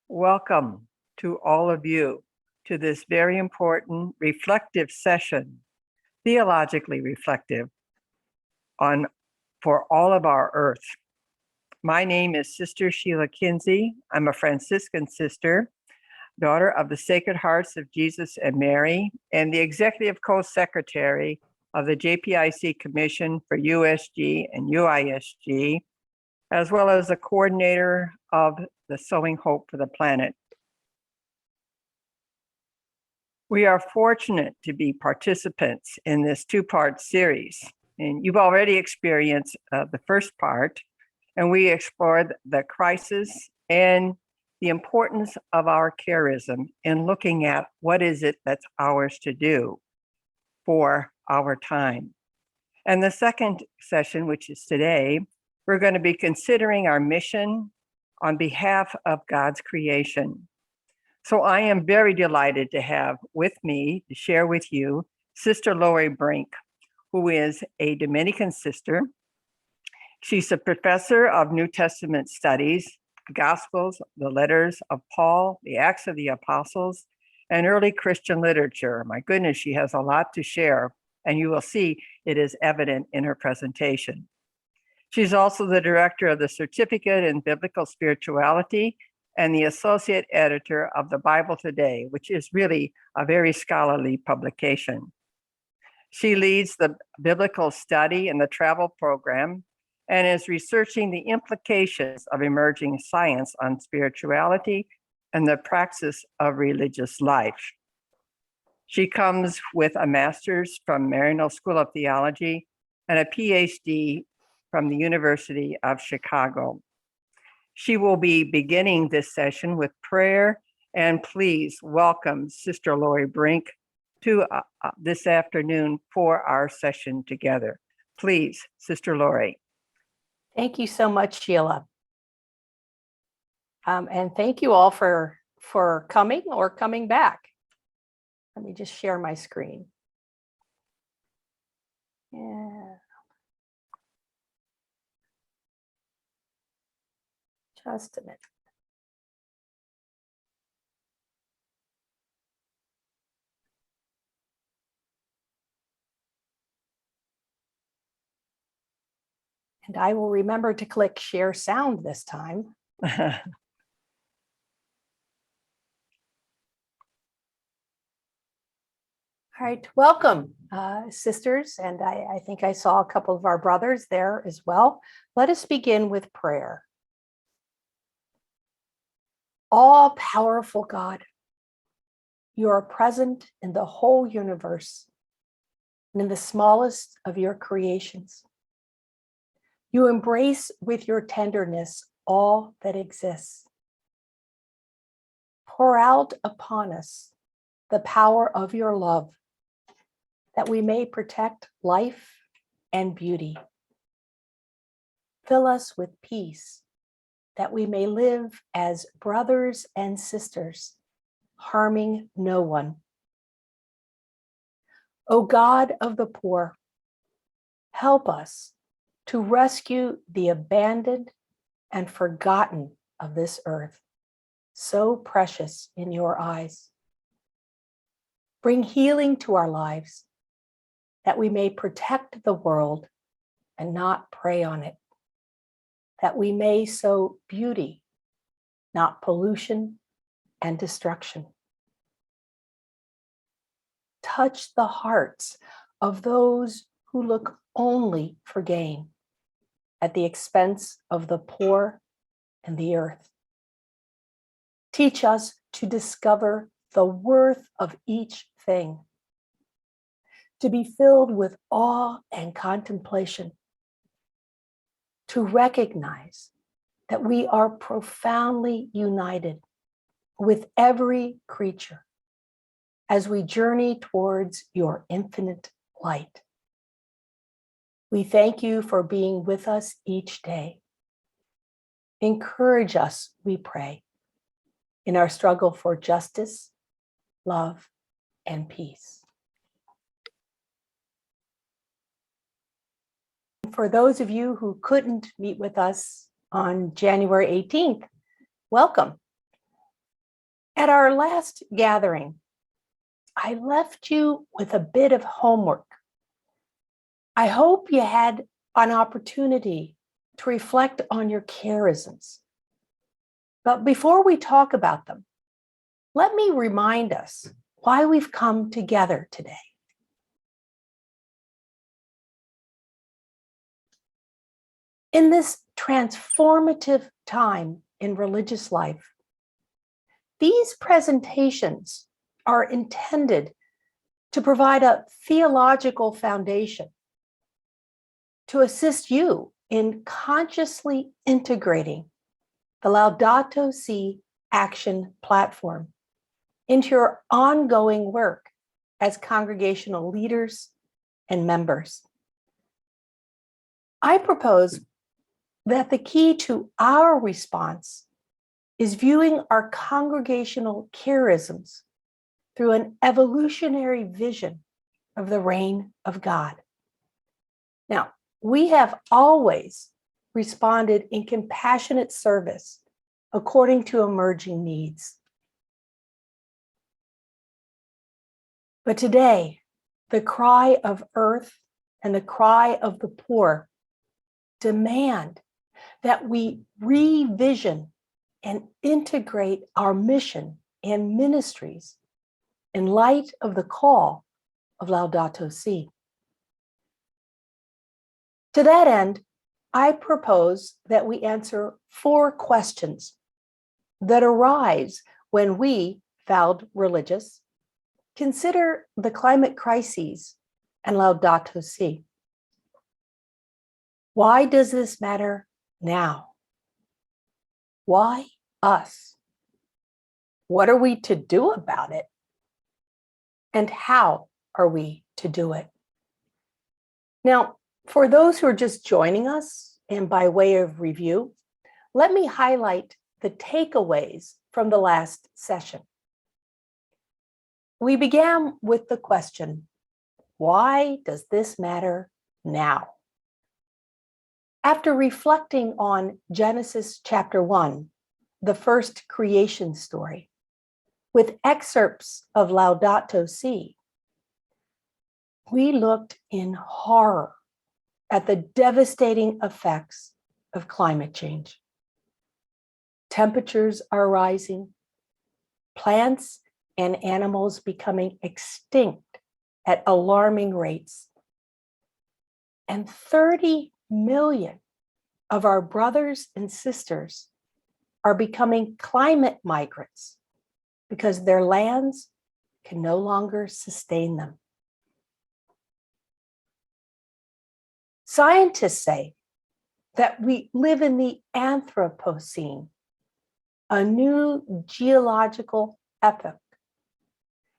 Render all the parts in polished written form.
Welcome to all of you to this very important reflective session, theologically reflective for all of our earth. My name is Sister Sheila Kinsey. I'm a Franciscan sister, daughter of the Sacred Hearts of Jesus and Mary, and the executive co-secretary of the JPIC Commission for USG and UISG, as well as the coordinator of the Sowing Hope for the Planet. We are fortunate to be participants in this two-part series, and you've already experienced the first part, and we explored the crisis and the importance of our charism in looking at what is it that's ours to do for our time. And the second session, which is today, we're going to be considering our mission on behalf of God's creation. So I am very delighted to have with me to share with you Sister Laurie Brink, who is a Dominican sister. She's a professor of New Testament studies, the Gospels, the letters of Paul, the Acts of the Apostles, and early Christian literature. My goodness, she has a lot to share, and you will see it is evident in her presentation. She's also the director of the Certificate in Biblical Spirituality and the associate editor of the Bible Today, which is really a very scholarly publication. She leads the biblical study and the travel program and is researching the implications of emerging science on spirituality and the praxis of religious life. She comes with a master's from Maryknoll School of Theology and a PhD from the University of Chicago. She will be beginning this session with prayer, and please welcome Sister Laurie Brink to this afternoon for our session together. Please, Sister Laurie. Thank you so much, Sheila. And thank you all for coming or coming back. Let me just share my screen. Yeah. Just a minute. And I will remember to click share sound this time. All right, welcome, sisters, and I think I saw a couple of our brothers there as well. Let us begin with prayer. All-powerful God, you are present in the whole universe and in the smallest of your creations. You embrace with your tenderness all that exists. Pour out upon us the power of your love, that we may protect life and beauty. Fill us with peace, that we may live as brothers and sisters, harming no one. O God of the poor, help us to rescue the abandoned and forgotten of this earth, so precious in your eyes. Bring healing to our lives, that we may protect the world and not prey on it, that we may sow beauty, not pollution and destruction. Touch the hearts of those who look only for gain at the expense of the poor and the earth. Teach us to discover the worth of each thing, to be filled with awe and contemplation, to recognize that we are profoundly united with every creature as we journey towards your infinite light. We thank you for being with us each day. Encourage us, we pray, in our struggle for justice, love, and peace. For those of you who couldn't meet with us on January 18th, welcome. At our last gathering, I left you with a bit of homework. I hope you had an opportunity to reflect on your charisms. But before we talk about them, let me remind us why we've come together today. In this transformative time in religious life, these presentations are intended to provide a theological foundation to assist you in consciously integrating the Laudato Si action platform into your ongoing work as congregational leaders and members. I propose that the key to our response is viewing our congregational charisms through an evolutionary vision of the reign of God. Now, we have always responded in compassionate service according to emerging needs. But today, the cry of earth and the cry of the poor demand that we revision and integrate our mission and ministries in light of the call of Laudato Si. To that end, I propose that we answer 4 questions that arise when we, vowed religious, consider the climate crises and Laudato Si. Why does this matter now? Why us? What are we to do about it? And how are we to do it? Now, for those who are just joining us, and by way of review, let me highlight the takeaways from the last session. We began with the question, why does this matter now? After reflecting on Genesis chapter 1, the first creation story, with excerpts of Laudato Si, we looked in horror at the devastating effects of climate change. Temperatures are rising, plants and animals becoming extinct at alarming rates, and 30 million of our brothers and sisters are becoming climate migrants because their lands can no longer sustain them. Scientists say that we live in the Anthropocene, a new geological epoch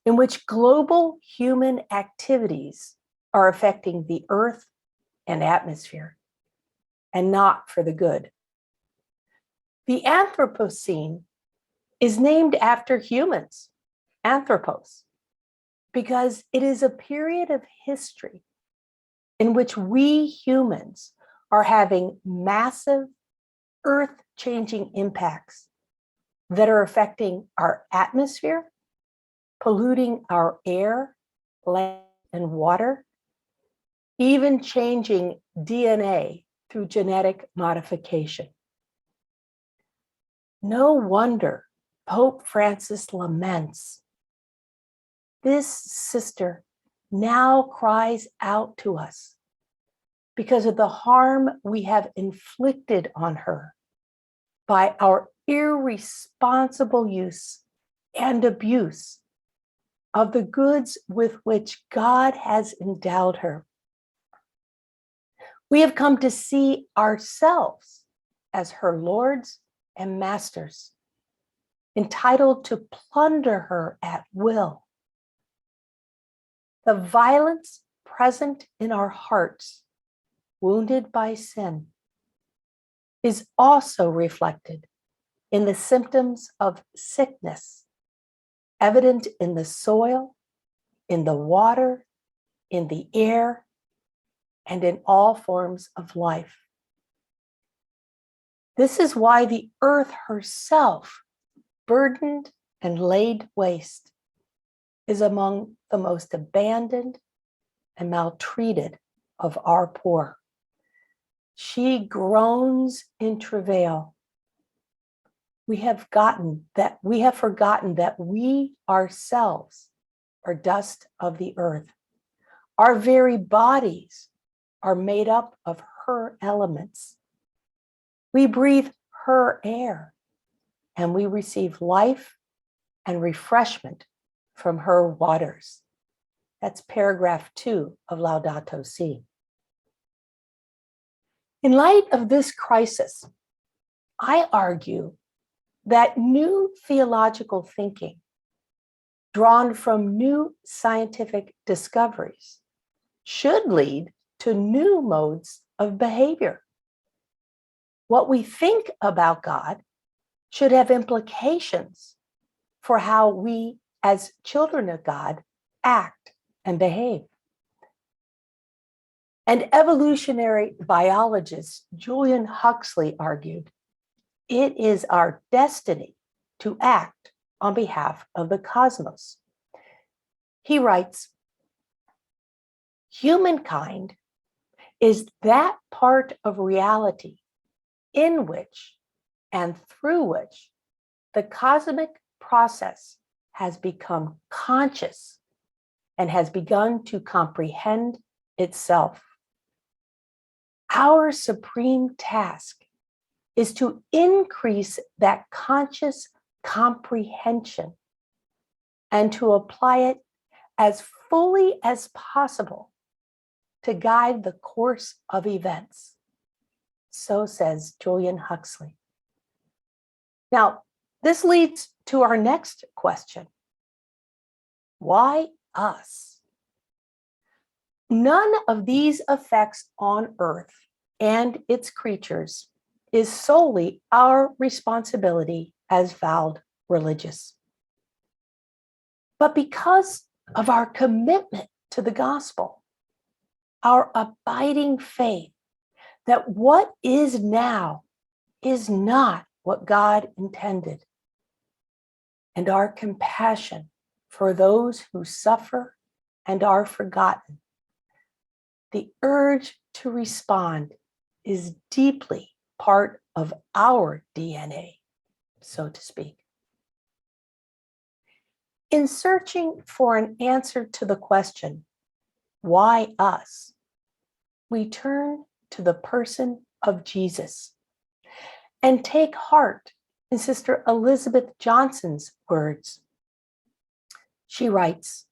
in which global human activities are affecting the earth and atmosphere, and not for the good. The Anthropocene is named after humans, anthropos, because it is a period of history in which we humans are having massive earth-changing impacts that are affecting our atmosphere, polluting our air, land, and water, even changing DNA through genetic modification. No wonder Pope Francis laments. This sister now cries out to us because of the harm we have inflicted on her by our irresponsible use and abuse of the goods with which God has endowed her. We have come to see ourselves as her lords and masters, entitled to plunder her at will. The violence present in our hearts, wounded by sin, is also reflected in the symptoms of sickness, evident in the soil, in the water, in the air, and in all forms of life. This is why the earth herself, burdened and laid waste, is among the most abandoned and maltreated of our poor. She groans in travail. We have forgotten that we ourselves are dust of the earth. Our very bodies are made up of her elements. We breathe her air, and we receive life and refreshment from her waters. That's paragraph 2 of Laudato Si. In light of this crisis, I argue that new theological thinking, drawn from new scientific discoveries, should lead to new modes of behavior. What we think about God should have implications for how we, as children of God, act and behave. And evolutionary biologist Julian Huxley argued, it is our destiny to act on behalf of the cosmos. He writes, humankind is that part of reality in which and through which the cosmic process has become conscious and has begun to comprehend itself. Our supreme task is to increase that conscious comprehension and to apply it as fully as possible to guide the course of events. So says Julian Huxley. Now, this leads to our next question. Why us? None of these effects on Earth and its creatures is solely our responsibility as vowed religious. But because of our commitment to the gospel, our abiding faith that what is now is not what God intended, and our compassion for those who suffer and are forgotten, the urge to respond is deeply part of our DNA, so to speak. In searching for an answer to the question, why us? We turn to the person of Jesus and take heart in Sister Elizabeth Johnson's words. She writes,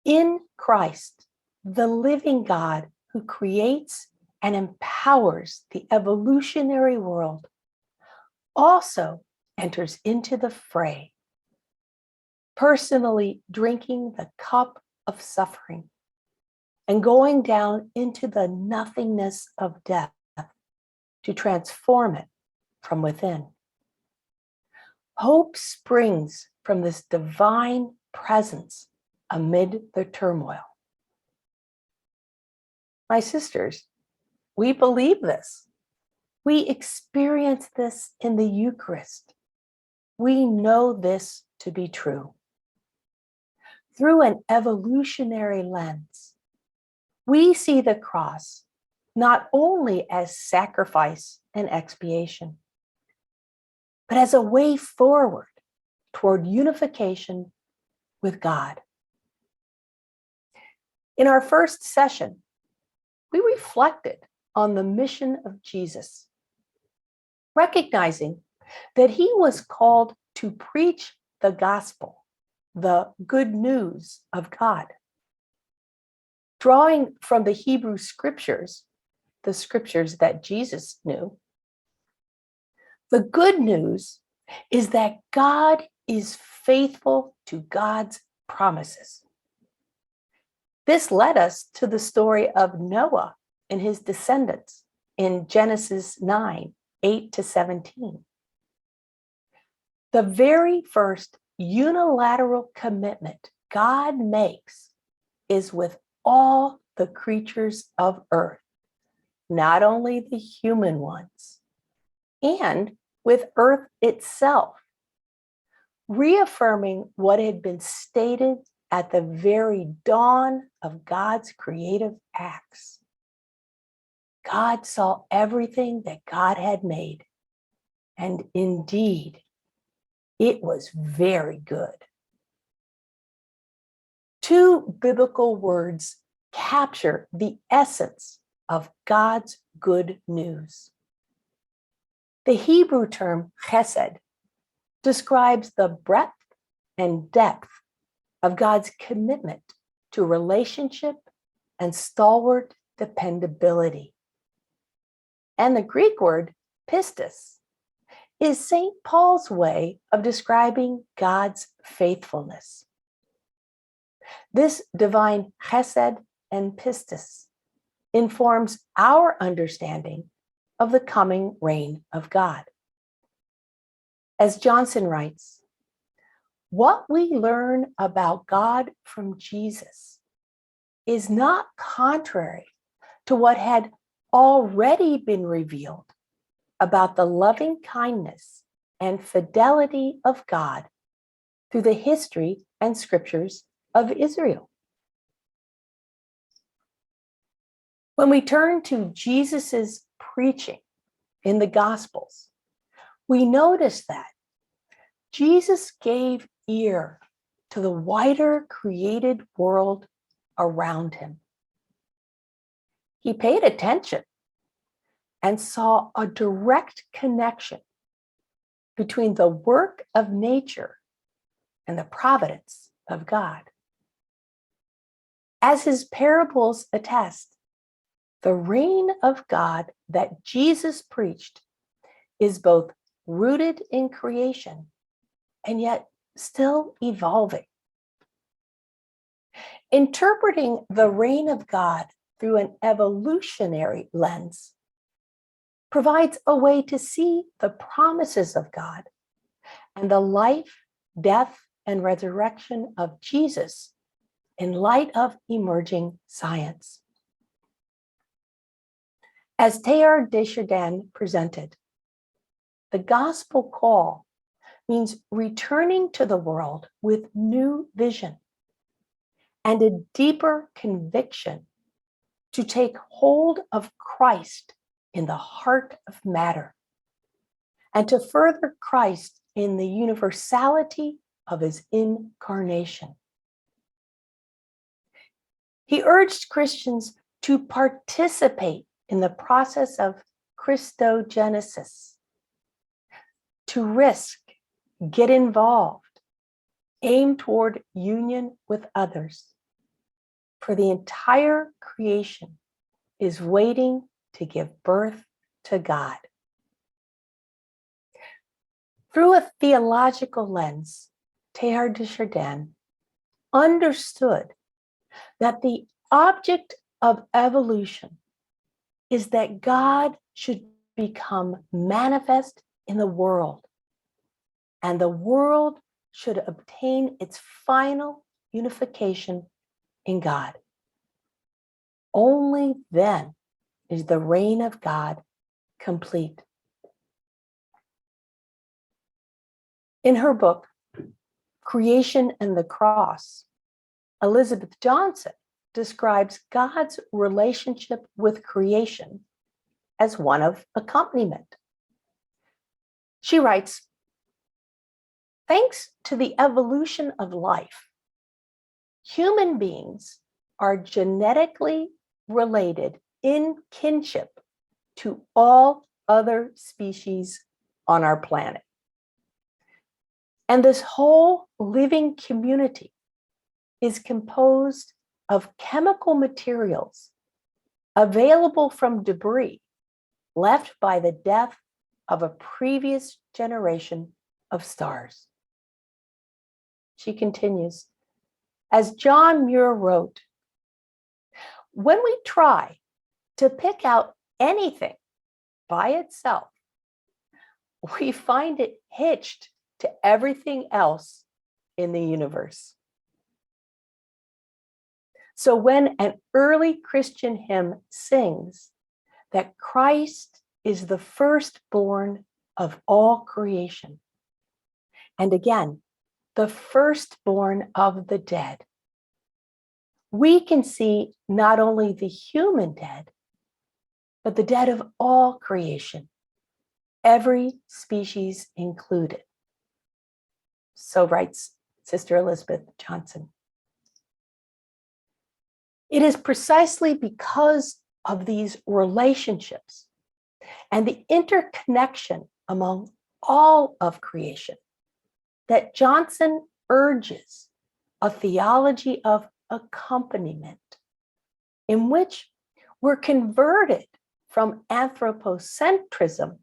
in Christ, the living God who creates and empowers the evolutionary world also enters into the fray, personally drinking the cup of suffering and going down into the nothingness of death to transform it from within. Hope springs from this divine presence amid the turmoil. My sisters, we believe this. We experience this in the Eucharist. We know this to be true. Through an evolutionary lens, we see the cross not only as sacrifice and expiation, but as a way forward toward unification with God. In our first session, we reflected on the mission of Jesus, recognizing that he was called to preach the gospel, the good news of God. Drawing from the Hebrew scriptures, the scriptures that Jesus knew, the good news is that God is faithful to God's promises. This led us to the story of Noah and his descendants in Genesis 9, 8-17. The very first unilateral commitment God makes is with all the creatures of earth, not only the human ones, and with earth itself, reaffirming what had been stated at the very dawn of God's creative acts. God saw everything that God had made, and indeed, it was very good. Two biblical words capture the essence of God's good news. The Hebrew term chesed describes the breadth and depth of God's commitment to relationship and stalwart dependability. And the Greek word pistis is St. Paul's way of describing God's faithfulness. This divine chesed and pistis informs our understanding of the coming reign of God. As Johnson writes, what we learn about God from Jesus is not contrary to what had already been revealed about the loving kindness and fidelity of God through the history and scriptures of Israel. When we turn to Jesus's preaching in the Gospels, we notice that Jesus gave ear to the wider created world around him. He paid attention and saw a direct connection between the work of nature and the providence of God. As his parables attest, the reign of God that Jesus preached is both rooted in creation and yet still evolving. Interpreting the reign of God through an evolutionary lens provides a way to see the promises of God and the life, death, and resurrection of Jesus in light of emerging science. As Teilhard de Chardin presented, the gospel call means returning to the world with new vision and a deeper conviction to take hold of Christ in the heart of matter and to further Christ in the universality of his incarnation. He urged Christians to participate in the process of Christogenesis, to risk, get involved, aim toward union with others, for the entire creation is waiting to give birth to God. Through a theological lens, Teilhard de Chardin understood that the object of evolution is that God should become manifest in the world, and the world should obtain its final unification in God. Only then is the reign of God complete. In her book, Creation and the Cross, Elizabeth Johnson describes God's relationship with creation as one of accompaniment. She writes, thanks to the evolution of life, human beings are genetically related in kinship to all other species on our planet. And this whole living community is composed of chemical materials available from debris left by the death of a previous generation of stars. She continues, as John Muir wrote, when we try to pick out anything by itself, we find it hitched to everything else in the universe. So when an early Christian hymn sings that Christ is the firstborn of all creation, and again, the firstborn of the dead, we can see not only the human dead, but the dead of all creation, every species included. So writes Sister Elizabeth Johnson. It is precisely because of these relationships and the interconnection among all of creation that Johnson urges a theology of accompaniment, in which we're converted from anthropocentrism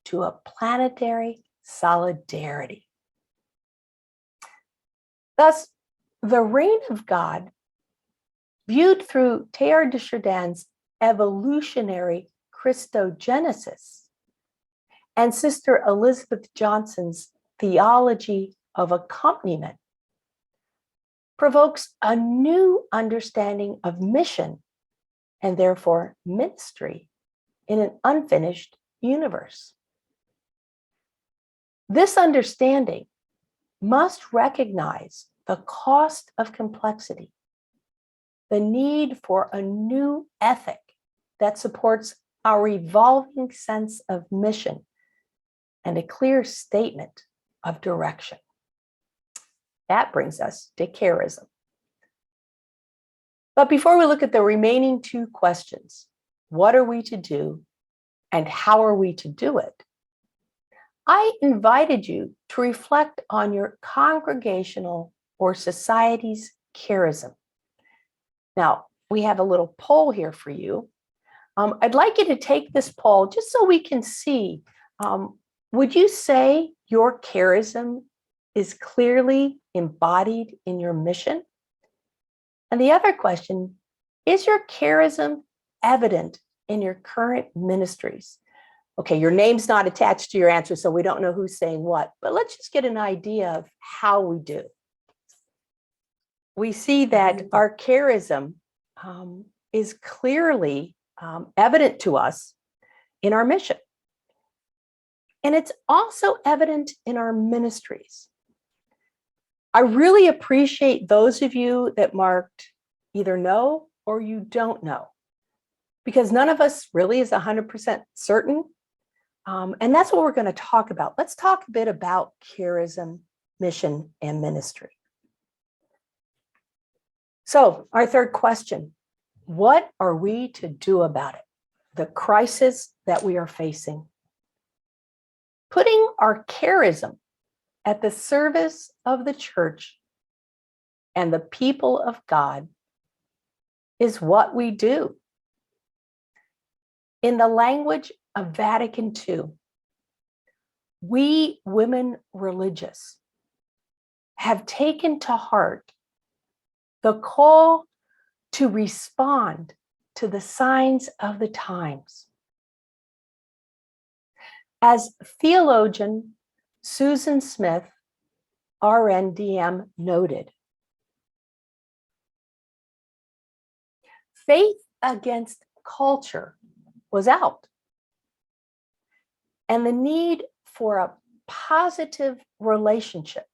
to a planetary solidarity. Thus, the reign of God, viewed through Teilhard de Chardin's evolutionary Christogenesis and Sister Elizabeth Johnson's theology of accompaniment, provokes a new understanding of mission and therefore ministry in an unfinished universe. This understanding must recognize the cost of complexity, the need for a new ethic that supports our evolving sense of mission and a clear statement of direction. That brings us to charism. But before we look at the remaining two questions, what are we to do and how are we to do it? I invited you to reflect on your congregational or society's charism. Now, we have a little poll here for you. I'd like you to take this poll just so we can see, would you say your charism is clearly embodied in your mission? And the other question, is your charism evident in your current ministries? Okay, your name's not attached to your answer, so we don't know who's saying what, but let's just get an idea of how we do. We see that our charism is clearly evident to us in our mission. And it's also evident in our ministries. I really appreciate those of you that marked either no or you don't know, because none of us really is 100% certain. And that's what we're going to talk about. Let's talk a bit about charism, mission, and ministry. So our third question, what are we to do about it? The crisis that we are facing. Putting our charism at the service of the church and the people of God is what we do. In the language of Vatican II, we women religious have taken to heart the call to respond to the signs of the times. As theologian Susan Smith, RNDM, noted, faith against culture was out, and the need for a positive relationship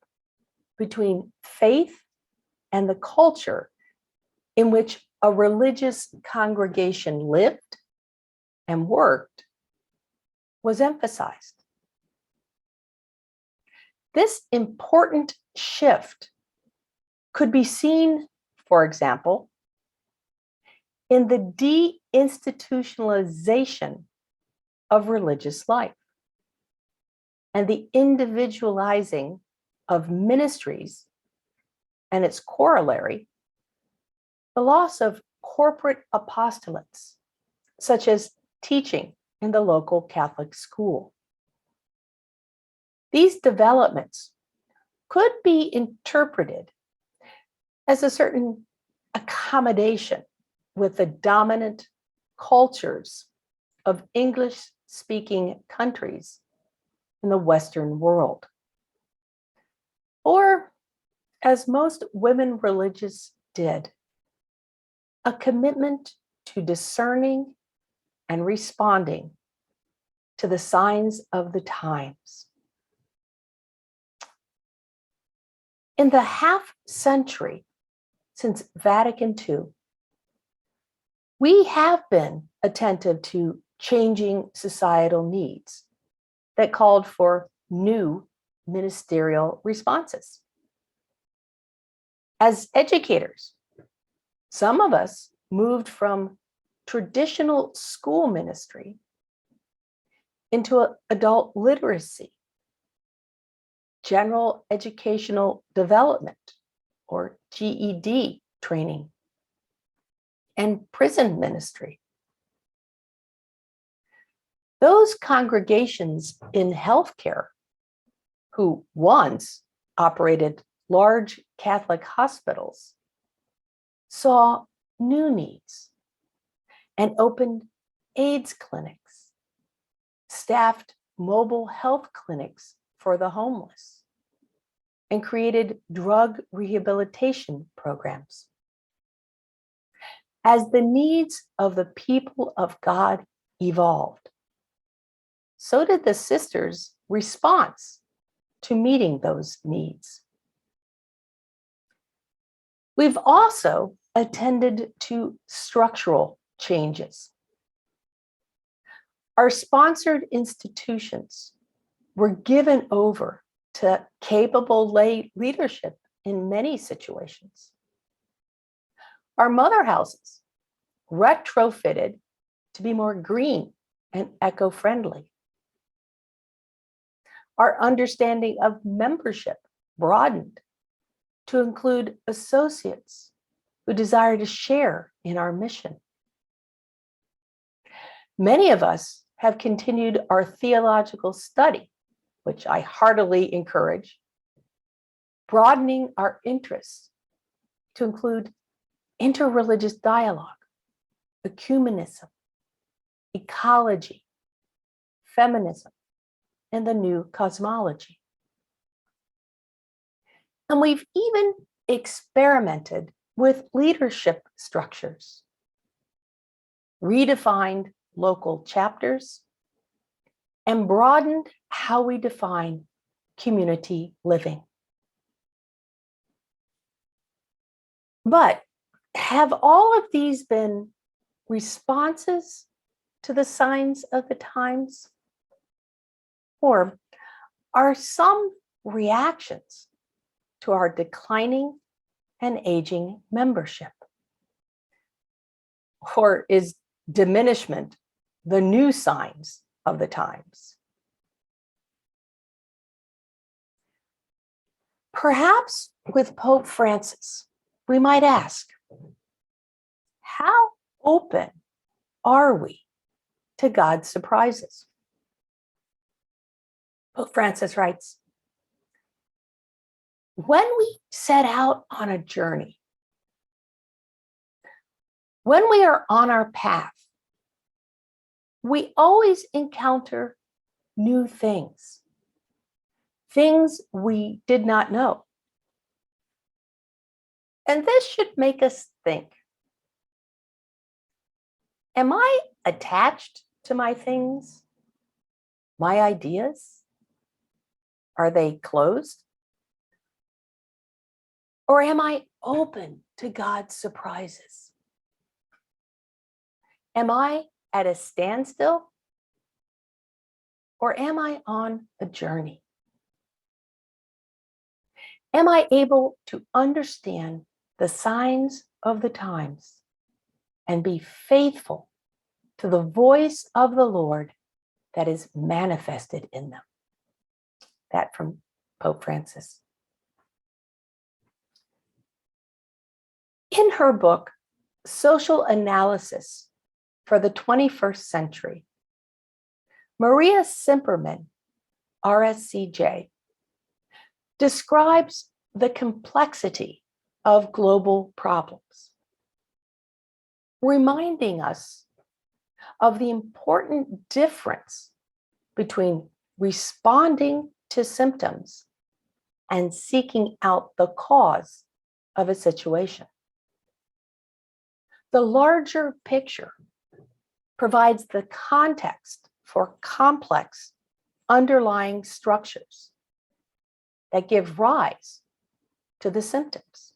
between faith and the culture in which a religious congregation lived and worked was emphasized. This important shift could be seen, for example, in the deinstitutionalization of religious life and the individualizing of ministries and its corollary, the loss of corporate apostolates, such as teaching in the local Catholic school. These developments could be interpreted as a certain accommodation with the dominant cultures of English-speaking countries in the Western world. Or, as most women religious did, a commitment to discerning and responding to the signs of the times. In the half century since Vatican II, we have been attentive to changing societal needs that called for new ministerial responses. As educators, some of us moved from traditional school ministry into adult literacy, general educational development, or GED training, and prison ministry. Those congregations in healthcare who once operated large Catholic hospitals saw new needs and opened AIDS clinics, staffed mobile health clinics for the homeless, and created drug rehabilitation programs. As the needs of the people of God evolved, so did the sisters' response to meeting those needs. We've also attended to structural changes. Our sponsored institutions were given over to capable lay leadership in many situations. Our mother houses retrofitted to be more green and eco-friendly. Our understanding of membership broadened to include associates who desire to share in our mission. Many of us have continued our theological study, which I heartily encourage, broadening our interests to include interreligious dialogue, ecumenism, ecology, feminism, and the new cosmology. And we've even experimented with leadership structures, redefined local chapters, and broadened how we define community living. But have all of these been responses to the signs of the times? Or are some reactions to our declining and aging membership? Or is diminishment the new signs of the times? Perhaps with Pope Francis, we might ask, how open are we to God's surprises? Pope Francis writes, when we set out on a journey, when we are on our path, we always encounter new things, things we did not know. And this should make us think, am I attached to my things, my ideas? Are they closed? Or am I open to God's surprises? Am I at a standstill? Or am I on a journey? Am I able to understand the signs of the times and be faithful to the voice of the Lord that is manifested in them? That from Pope Francis. In her book, Social Analysis for the 21st Century, Maria Simperman, RSCJ, describes the complexity of global problems, reminding us of the important difference between responding to symptoms and seeking out the cause of a situation. The larger picture provides the context for complex underlying structures that give rise to the symptoms.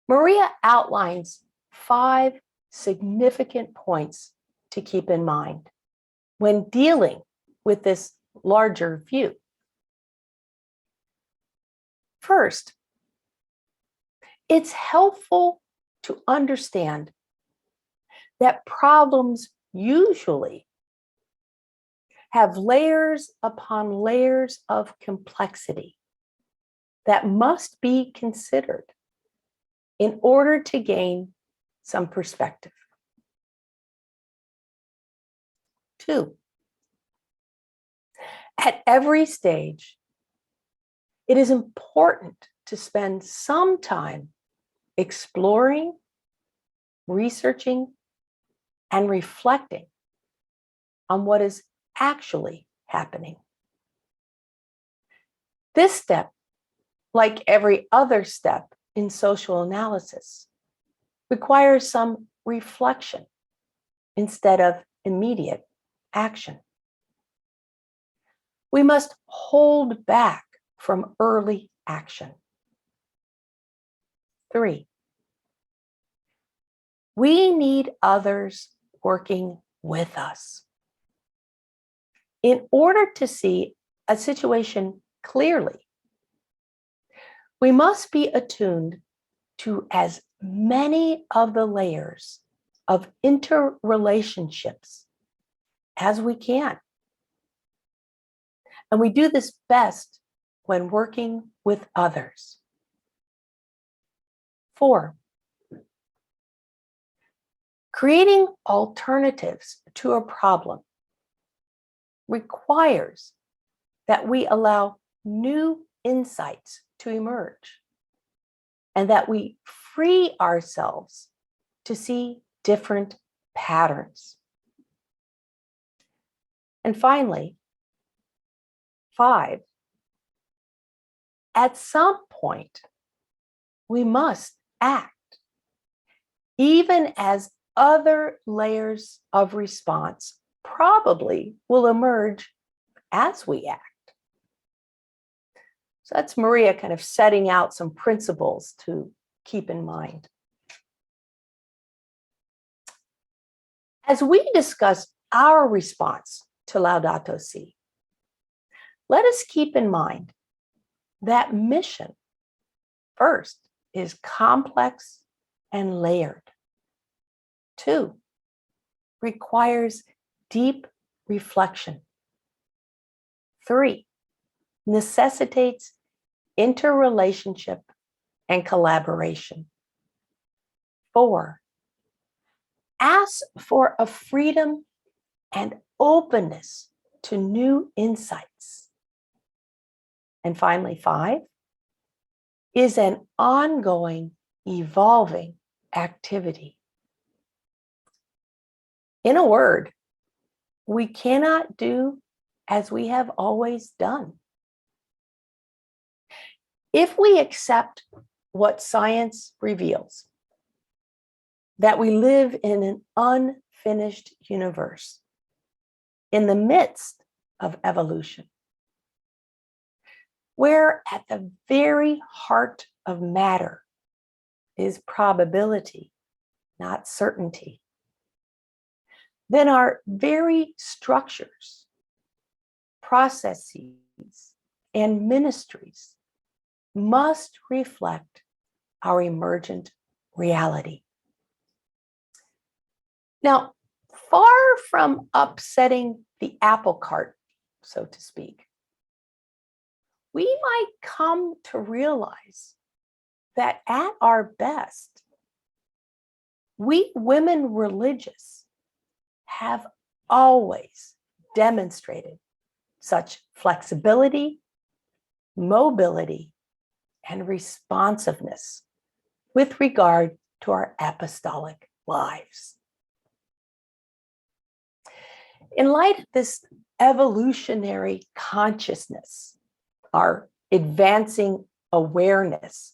Maria outlines 5 significant points to keep in mind when dealing with this larger view. First, it's helpful to understand that problems usually have layers upon layers of complexity that must be considered in order to gain some perspective. 2, at every stage, it is important to spend some time exploring, researching, and reflecting on what is actually happening. This step, like every other step in social analysis, requires some reflection instead of immediate action. We must hold back from early action. 3, we need others working with us. In order to see a situation clearly, we must be attuned to as many of the layers of interrelationships as we can. And we do this best when working with others. 4, creating alternatives to a problem requires that we allow new insights to emerge and that we free ourselves to see different patterns. And finally, 5, at some point, we must act, even as other layers of response probably will emerge as we act. So that's Maria kind of setting out some principles to keep in mind. As we discuss our response to Laudato Si, let us keep in mind that mission, first, is complex and layered. 2, requires deep reflection. 3, necessitates interrelationship and collaboration. 4, asks for a freedom and openness to new insights. And finally, 5, is an ongoing, evolving activity. In a word, we cannot do as we have always done. If we accept what science reveals, that we live in an unfinished universe in the midst of evolution, where at the very heart of matter is probability, not certainty, then our very structures, processes, and ministries must reflect our emergent reality. Now, far from upsetting the apple cart, so to speak, we might come to realize that at our best, we women religious have always demonstrated such flexibility, mobility, and responsiveness with regard to our apostolic lives. In light of this evolutionary consciousness, our advancing awareness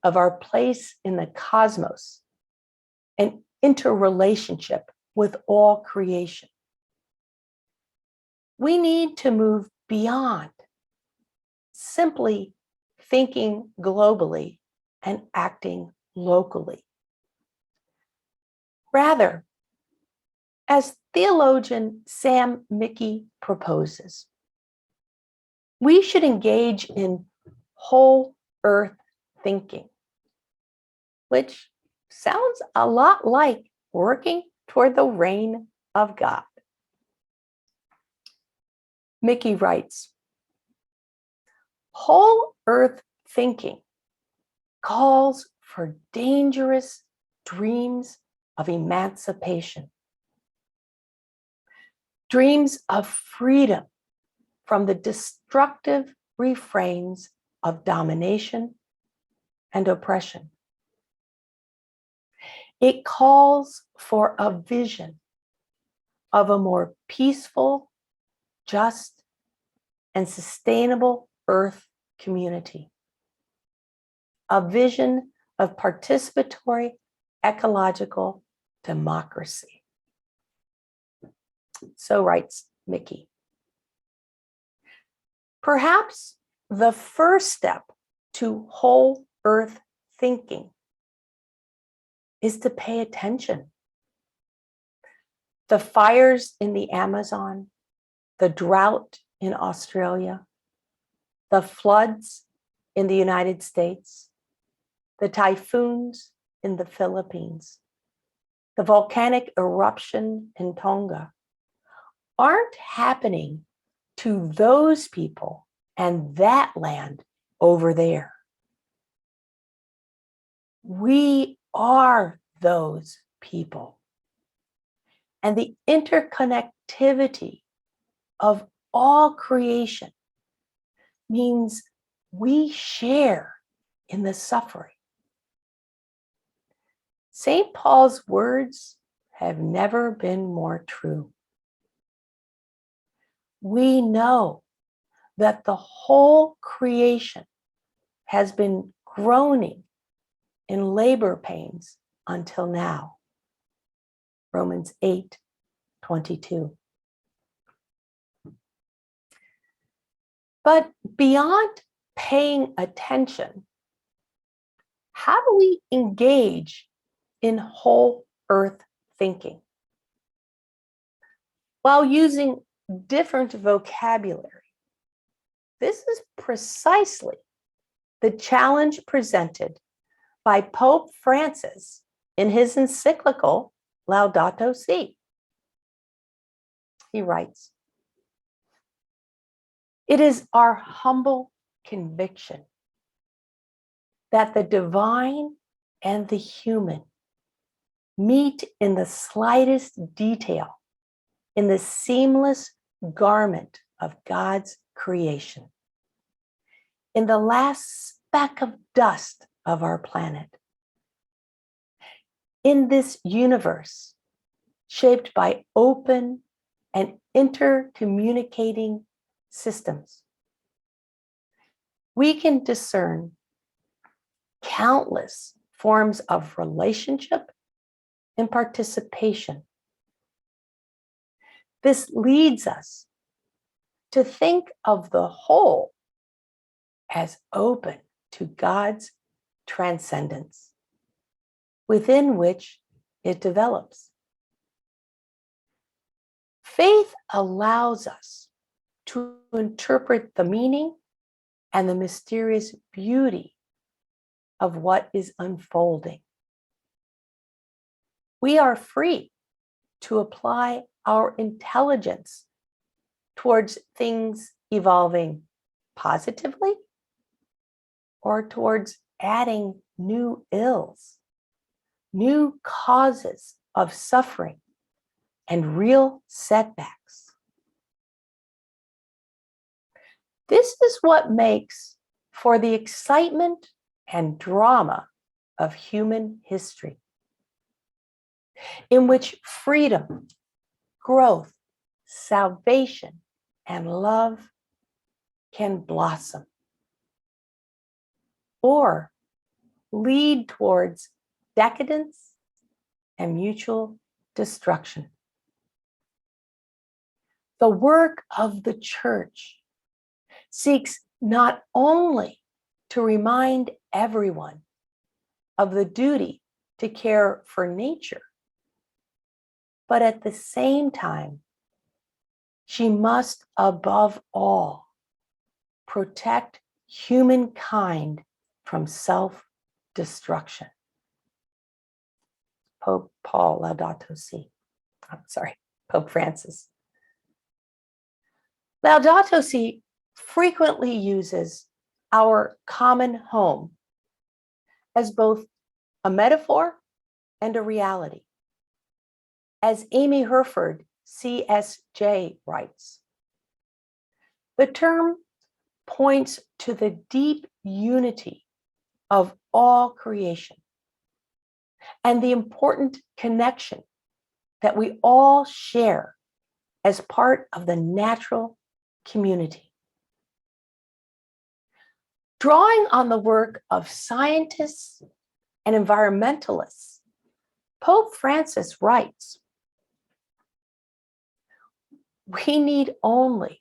of our place in the cosmos and interrelationship with all creation, we need to move beyond simply thinking globally and acting locally. Rather, as theologian Sam Mickey proposes, we should engage in whole earth thinking, which sounds a lot like working toward the reign of God. Mickey writes, whole earth thinking calls for dangerous dreams of emancipation, dreams of freedom from the destructive refrains of domination and oppression. It calls for a vision of a more peaceful, just, and sustainable earth community. A vision of participatory ecological democracy. So writes Mickey. Perhaps the first step to whole earth thinking is to pay attention. The fires in the Amazon, the drought in Australia, the floods in the United States, the typhoons in the Philippines, the volcanic eruption in Tonga aren't happening to those people and that land over there. We are those people. And the interconnectivity of all creation means we share in the suffering. St. Paul's words have never been more true. We know that the whole creation has been groaning in labor pains until now. Romans 8:22. But beyond paying attention, how do we engage in whole earth thinking? While using different vocabulary, this is precisely the challenge presented by Pope Francis in his encyclical Laudato Si. He writes, "It is our humble conviction that the divine and the human meet in the slightest detail in the seamless garment of God's creation, in the last speck of dust of our planet, in this universe shaped by open and intercommunicating systems. We can discern countless forms of relationship and participation. This leads us to think of the whole as open to God's transcendence, within which it develops. Faith allows us to interpret the meaning and the mysterious beauty of what is unfolding. We are free to apply our intelligence towards things evolving positively or towards adding new ills, new causes of suffering, and real setbacks. This is what makes for the excitement and drama of human history, in which freedom, growth, salvation, and love can blossom, or lead towards decadence and mutual destruction. The work of the church seeks not only to remind everyone of the duty to care for nature, but at the same time, she must above all protect humankind from self-destruction. Pope Paul Laudato Si. Pope Francis. Laudato Si frequently uses our common home as both a metaphor and a reality. As Amy Herford, CSJ, writes, the term points to the deep unity of all creation and the important connection that we all share as part of the natural community. Drawing on the work of scientists and environmentalists, Pope Francis writes, we need only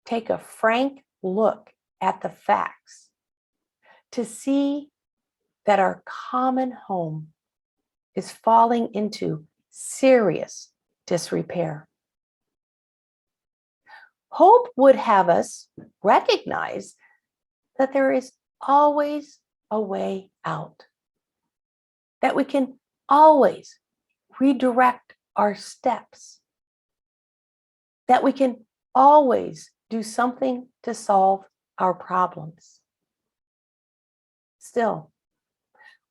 take a frank look at the facts to see that our common home is falling into serious disrepair. Hope would have us recognize that there is always a way out, that we can always redirect our steps, that we can always do something to solve our problems. Still,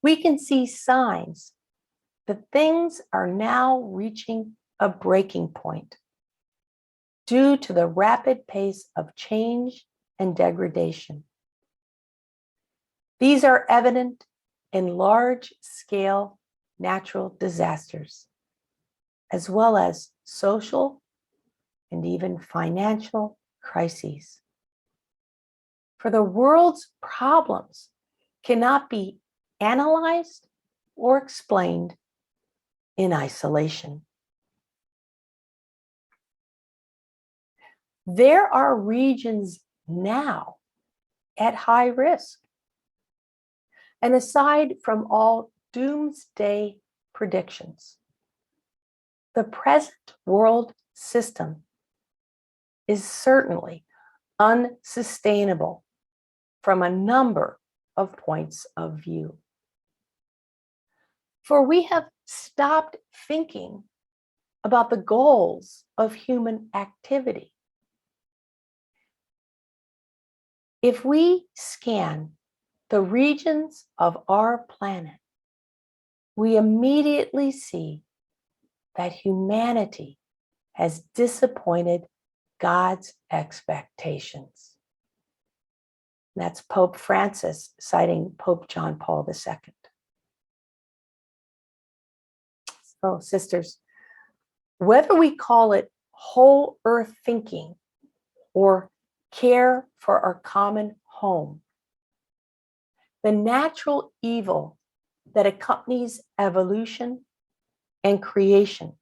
we can see signs that things are now reaching a breaking point due to the rapid pace of change and degradation. These are evident in large-scale natural disasters, as well as social and even financial crises. For the world's problems cannot be analyzed or explained in isolation. There are regions now at high risk. And aside from all doomsday predictions, the present world system is certainly unsustainable from a number of points of view. For we have stopped thinking about the goals of human activity. If we scan the regions of our planet, we immediately see that humanity has disappointed God's expectations. That's Pope Francis citing Pope John Paul II. So, sisters, whether we call it whole earth thinking or care for our common home, the natural evil that accompanies evolution and creation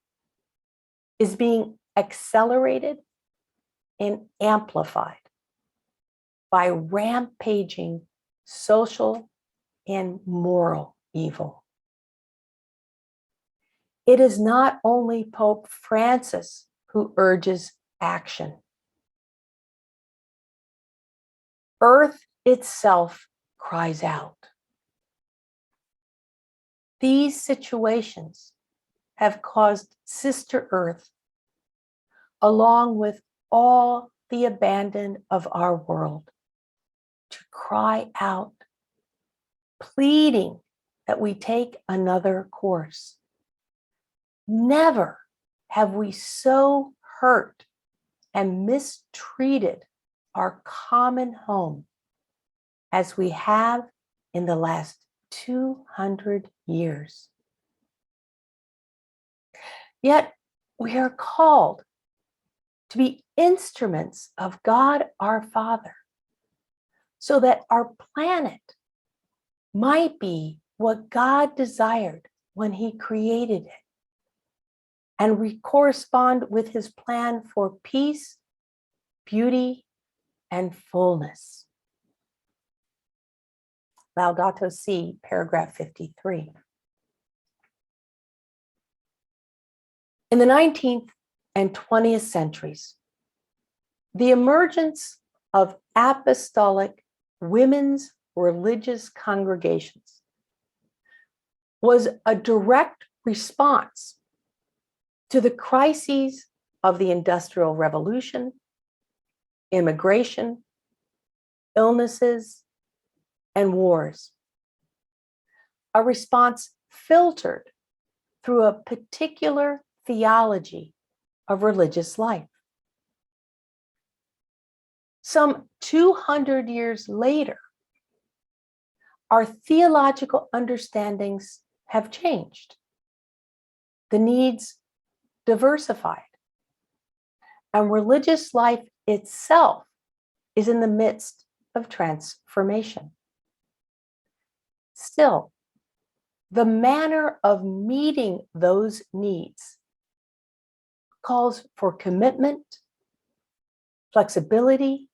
is being accelerated and amplified by rampaging social and moral evil. It is not only Pope Francis who urges action. Earth itself cries out. These situations have caused Sister Earth, along with all the abandoned of our world, to cry out, pleading that we take another course. Never have we so hurt and mistreated our common home as we have in the last 200 years. Yet we are called to be instruments of God our Father, so that our planet might be what God desired when He created it, and we correspond with His plan for peace, beauty, and fullness. Laudato Si, paragraph 53. In the 19th and 20th centuries, the emergence of apostolic women's religious congregations was a direct response to the crises of the Industrial Revolution, immigration, illnesses, and wars. A response filtered through a particular theology of religious life. Some 200 years later, our theological understandings have changed. The needs diversified, and religious life itself is in the midst of transformation. Still, the manner of meeting those needs calls for commitment, flexibility,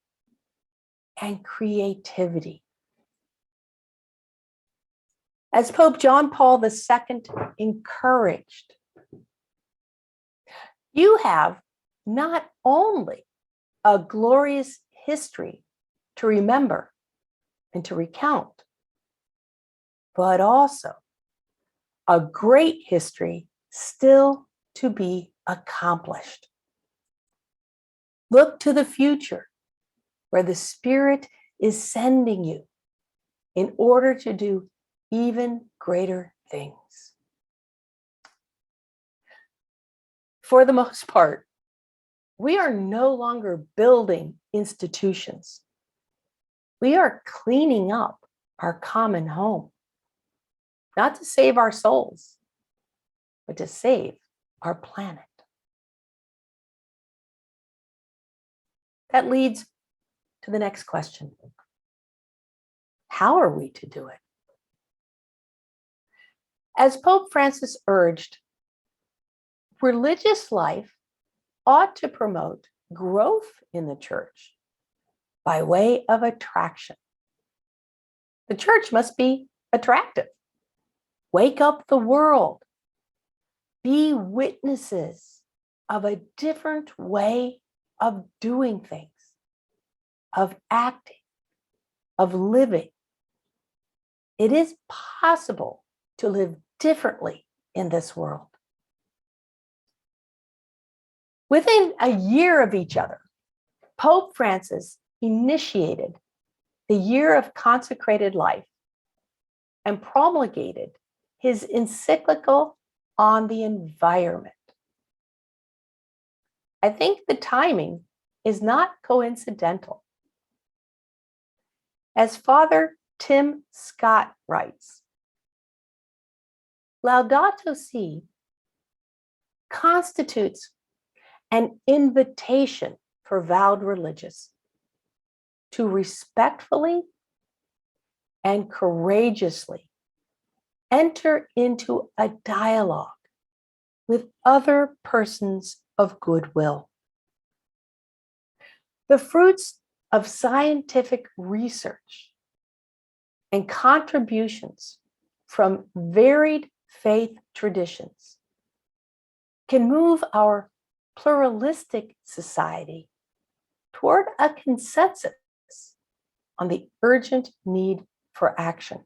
and creativity. As Pope John Paul II encouraged, you have not only a glorious history to remember and to recount, but also a great history still to be accomplished. Look to the future, where the Spirit is sending you in order to do even greater things. For the most part, we are no longer building institutions. We are cleaning up our common home, not to save our souls, but to save our planet. That leads to the next question. How are we to do it? As Pope Francis urged, religious life ought to promote growth in the church by way of attraction. The church must be attractive. Wake up the world. Be witnesses of a different way of doing things, of acting, of living. It is possible to live differently in this world. Within a year of each other, Pope Francis initiated the Year of Consecrated Life and promulgated his encyclical on the environment. I think the timing is not coincidental. As Father Tim Scott writes, Laudato Si constitutes an invitation for vowed religious to respectfully and courageously enter into a dialogue with other persons of goodwill. The fruits of scientific research and contributions from varied faith traditions can move our pluralistic society toward a consensus on the urgent need for action.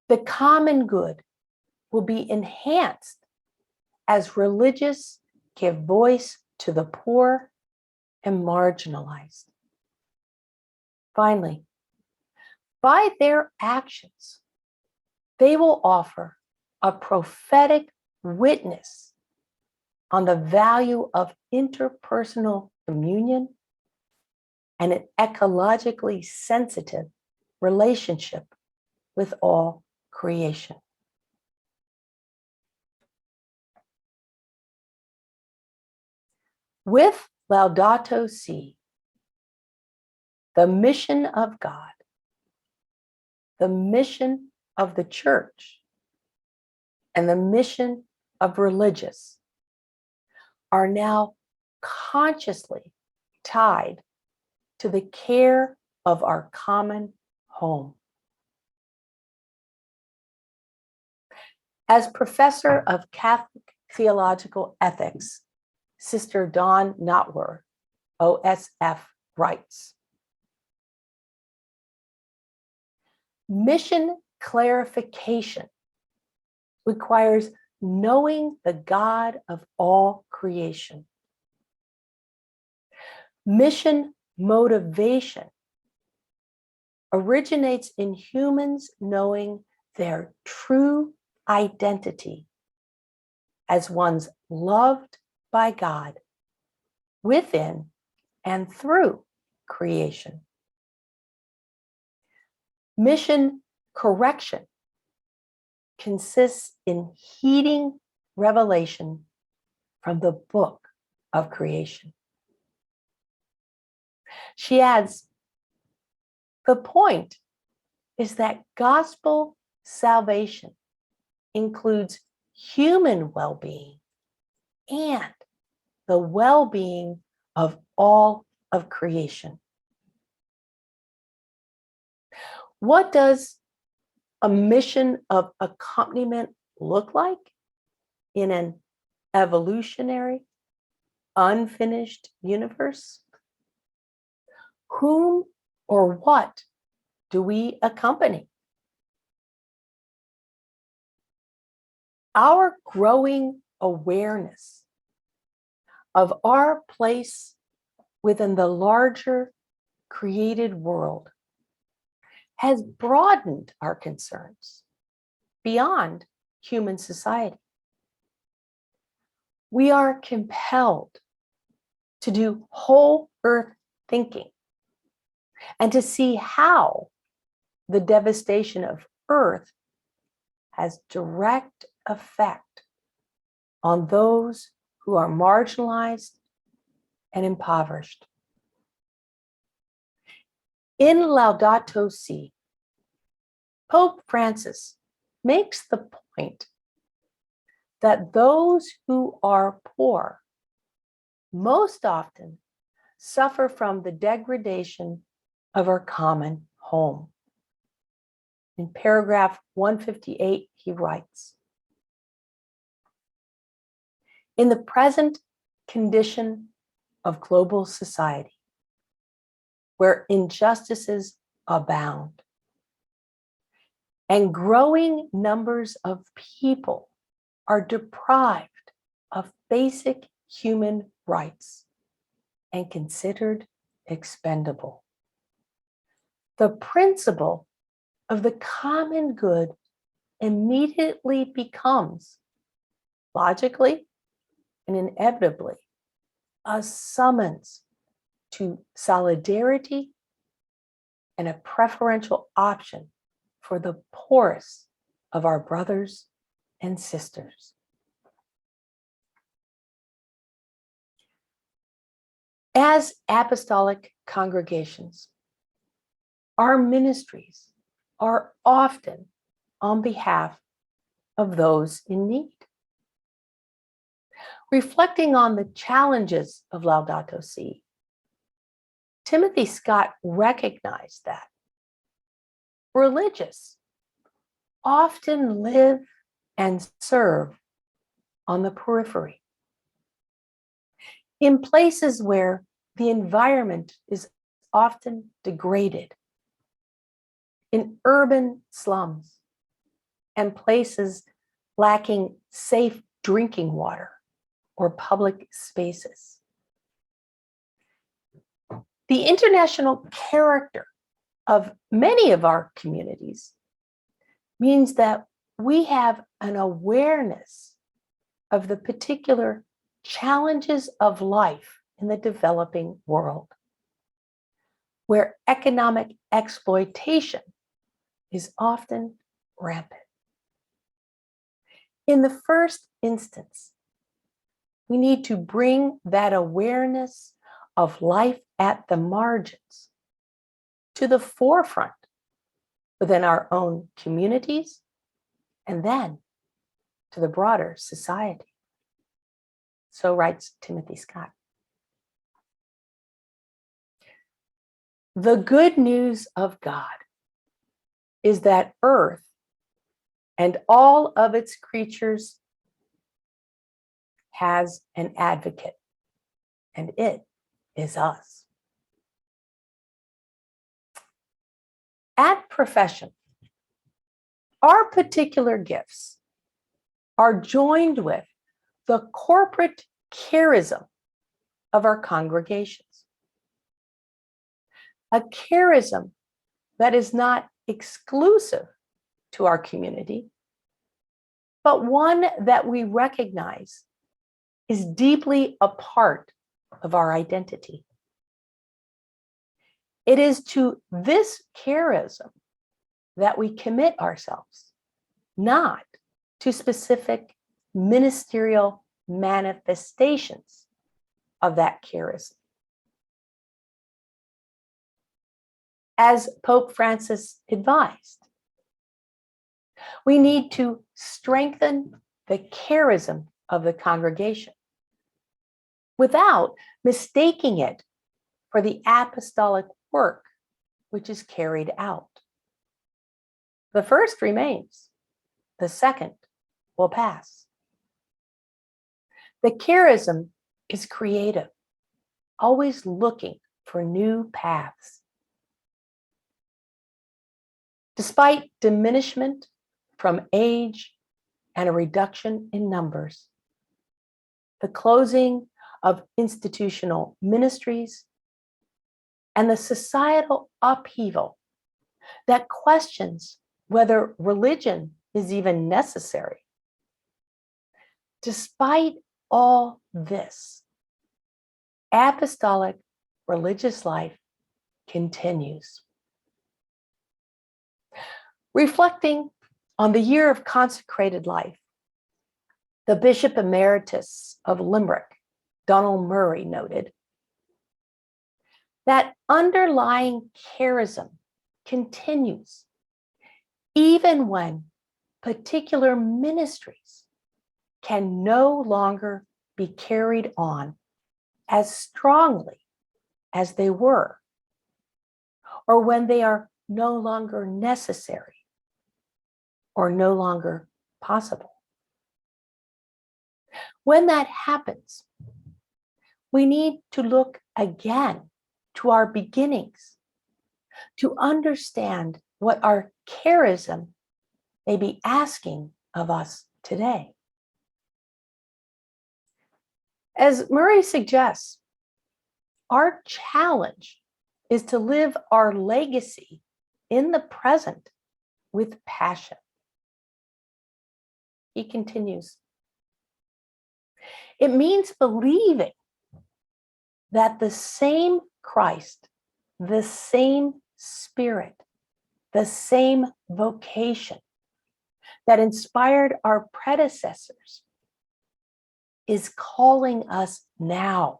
The common good will be enhanced as religious give voice to the poor and marginalized. Finally, by their actions, they will offer a prophetic witness on the value of interpersonal communion and an ecologically sensitive relationship with all creation. With Laudato Si, the mission of God, the mission of the church, and the mission of religious are now consciously tied to the care of our common home. As professor of Catholic theological ethics, Sister Dawn Notwer, OSF, writes, mission clarification requires knowing the God of all creation. Mission motivation originates in humans knowing their true identity as ones loved by God within and through creation. Mission correction consists in heeding revelation from the book of creation. She adds, the point is that gospel salvation includes human well-being and the well-being of all of creation. What does a mission of accompaniment look like in an evolutionary, unfinished universe? Whom or what do we accompany? Our growing awareness of our place within the larger created world has broadened our concerns beyond human society. We are compelled to do whole earth thinking and to see how the devastation of earth has direct effect on those who are marginalized and impoverished. In Laudato Si, Pope Francis makes the point that those who are poor most often suffer from the degradation of our common home. In paragraph 158, he writes, in the present condition of global society, where injustices abound and growing numbers of people are deprived of basic human rights and considered expendable, the principle of the common good immediately becomes, logically and inevitably, a summons to solidarity and a preferential option for the poorest of our brothers and sisters. As apostolic congregations, our ministries are often on behalf of those in need. Reflecting on the challenges of Laudato Si, Timothy Scott recognized that religious often live and serve on the periphery, in places where the environment is often degraded, in urban slums and places lacking safe drinking water or public spaces. The international character of many of our communities means that we have an awareness of the particular challenges of life in the developing world, where economic exploitation is often rampant. In the first instance, we need to bring that awareness of life at the margins to the forefront within our own communities and then to the broader society. So writes Timothy Scott. The good news of God is that earth and all of its creatures has an advocate, and it is us. At profession, our particular gifts are joined with the corporate charism of our congregations. A charism that is not exclusive to our community, but one that we recognize is deeply a part of our identity. It is to this charism that we commit ourselves, not to specific ministerial manifestations of that charism. As Pope Francis advised, we need to strengthen the charism of the congregation without mistaking it for the apostolic work which is carried out. The first remains, the second will pass. The charism is creative, always looking for new paths. Despite diminishment from age and a reduction in numbers, the closing of institutional ministries, and the societal upheaval that questions whether religion is even necessary. Despite all this, apostolic religious life continues. Reflecting on the year of consecrated life, the Bishop Emeritus of Limerick, Donald Murray, noted that underlying charism continues even when particular ministries can no longer be carried on as strongly as they were, or when they are no longer necessary or no longer possible. When that happens, we need to look again to our beginnings to understand what our charism may be asking of us today. As Murray suggests, our challenge is to live our legacy in the present with passion. He continues, it means believing that the same Christ, the same Spirit, the same vocation that inspired our predecessors is calling us now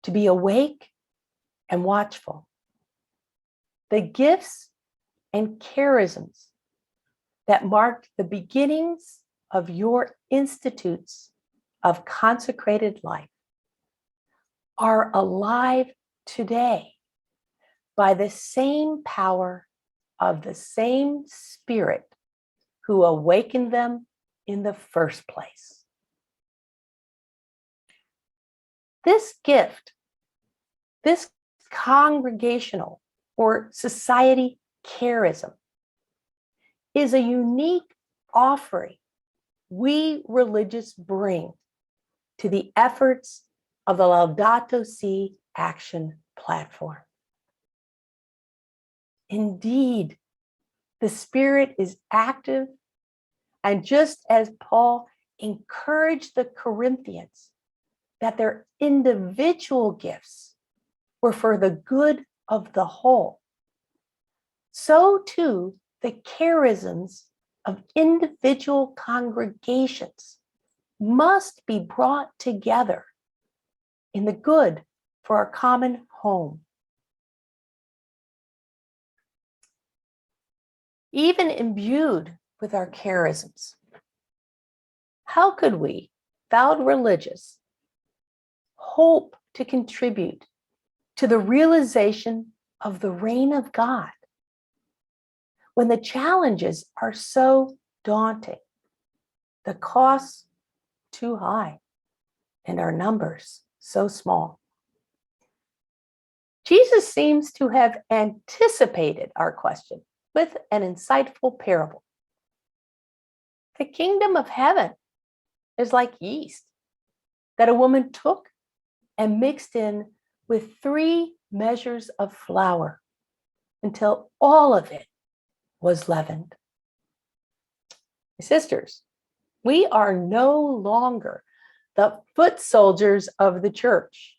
to be awake and watchful. The gifts and charisms that marked the beginnings of your institutes of consecrated life are alive today by the same power of the same Spirit who awakened them in the first place. This gift, this congregational or society charism, is a unique offering we religious bring to the efforts of the Laudato Si action platform. Indeed, the Spirit is active, and just as Paul encouraged the Corinthians that their individual gifts were for the good of the whole, so too the charisms of individual congregations must be brought together in the good for our common home. Even imbued with our charisms, how could we, vowed religious, hope to contribute to the realization of the reign of God when the challenges are so daunting, the costs too high, and our numbers so small. Jesus seems to have anticipated our question with an insightful parable. The kingdom of heaven is like yeast that a woman took and mixed in with 3 measures of flour until all of it was leavened. Sisters, we are no longer the foot soldiers of the church,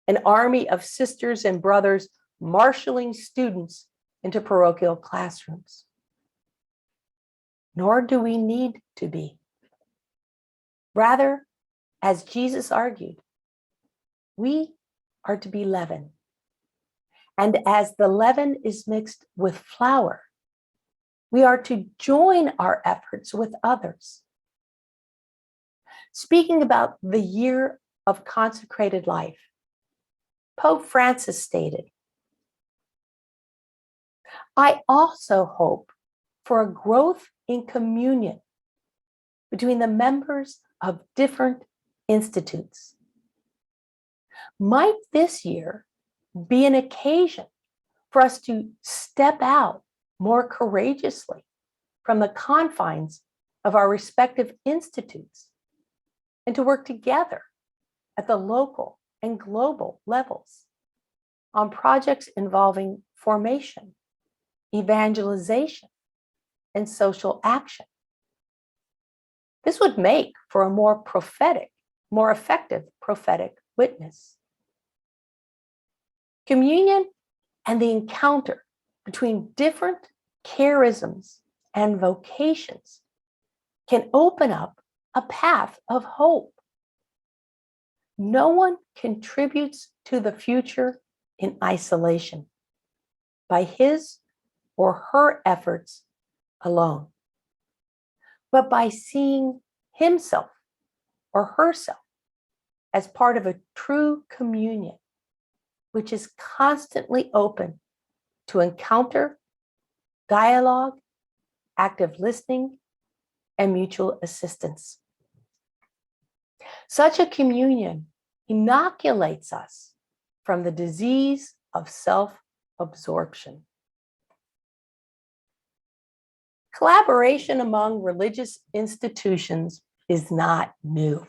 an army of sisters and brothers marshaling students into parochial classrooms. Nor do we need to be. Rather, as Jesus argued, we are to be leaven. And as the leaven is mixed with flour, we are to join our efforts with others. Speaking about the year of consecrated life, Pope Francis stated, "I also hope for a growth in communion between the members of different institutes. Might this year be an occasion for us to step out more courageously from the confines of our respective institutes and to work together at the local and global levels on projects involving formation, evangelization, and social action. This would make for a more effective prophetic witness. Communion and the encounter between different charisms and vocations can open up a path of hope. No one contributes to the future in isolation by his or her efforts alone, but by seeing himself or herself as part of a true communion, which is constantly open to encounter, dialogue, active listening, and mutual assistance. Such a communion inoculates us from the disease of self-absorption. Collaboration among religious institutions is not new.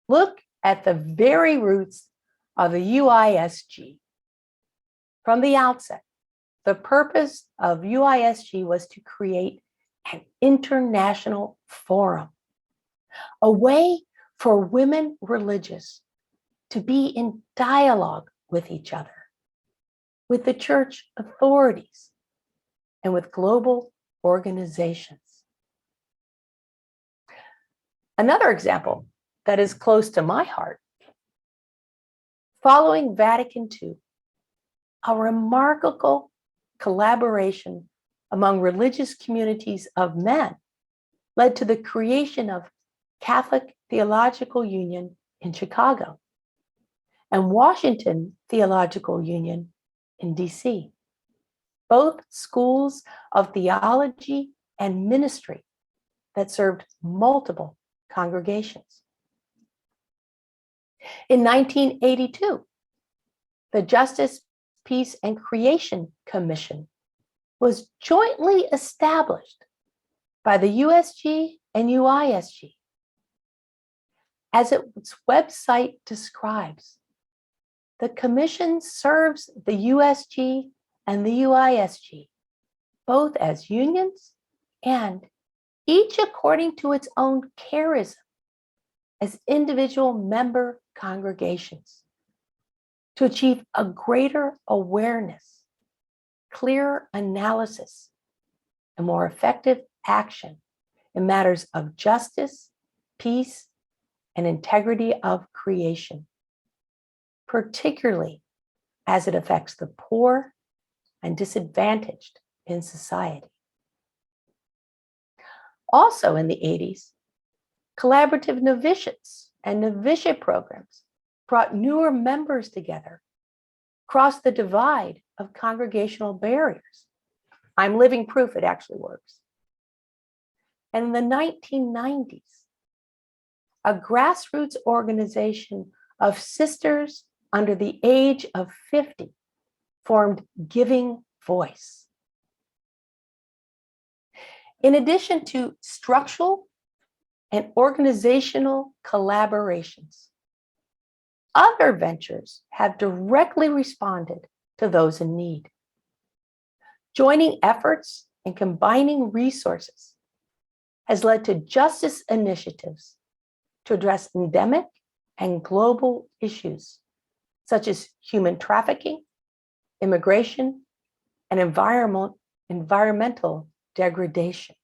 Look at the very roots of the UISG. From the outset, the purpose of UISG was to create an international forum, a way for women religious to be in dialogue with each other, with the church authorities, and with global organizations. Another example that is close to my heart, following Vatican II, a remarkable collaboration among religious communities of men led to the creation of Catholic Theological Union in Chicago and Washington Theological Union in DC, both schools of theology and ministry that served multiple congregations. In 1982, the Justice, Peace, and Creation Commission was jointly established by the USG and UISG. As its website describes, the commission serves the USG and the UISG, both as unions and each according to its own charism as individual member congregations to achieve a greater awareness, clearer analysis, and more effective action in matters of justice, peace, and integrity of creation, particularly as it affects the poor and disadvantaged in society. Also in the 80s, collaborative novitiates and novitiate programs brought newer members together, crossed the divide of congregational barriers, I'm living proof it actually works. And in the 1990s, a grassroots organization of sisters under the age of 50 formed Giving Voice. In addition to structural and organizational collaborations, other ventures have directly responded to those in need. Joining efforts and combining resources has led to justice initiatives to address endemic and global issues such as human trafficking, immigration, and environmental degradation.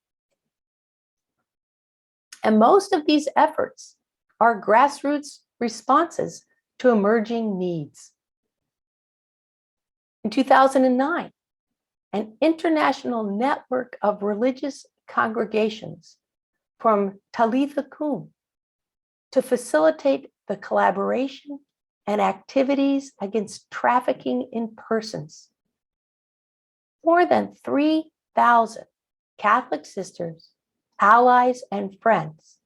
And most of these efforts are grassroots responses to emerging needs. In 2009, an international network of religious congregations formed Talitha Kum to facilitate the collaboration and activities against trafficking in persons. More than 3,000 Catholic sisters, allies, and friends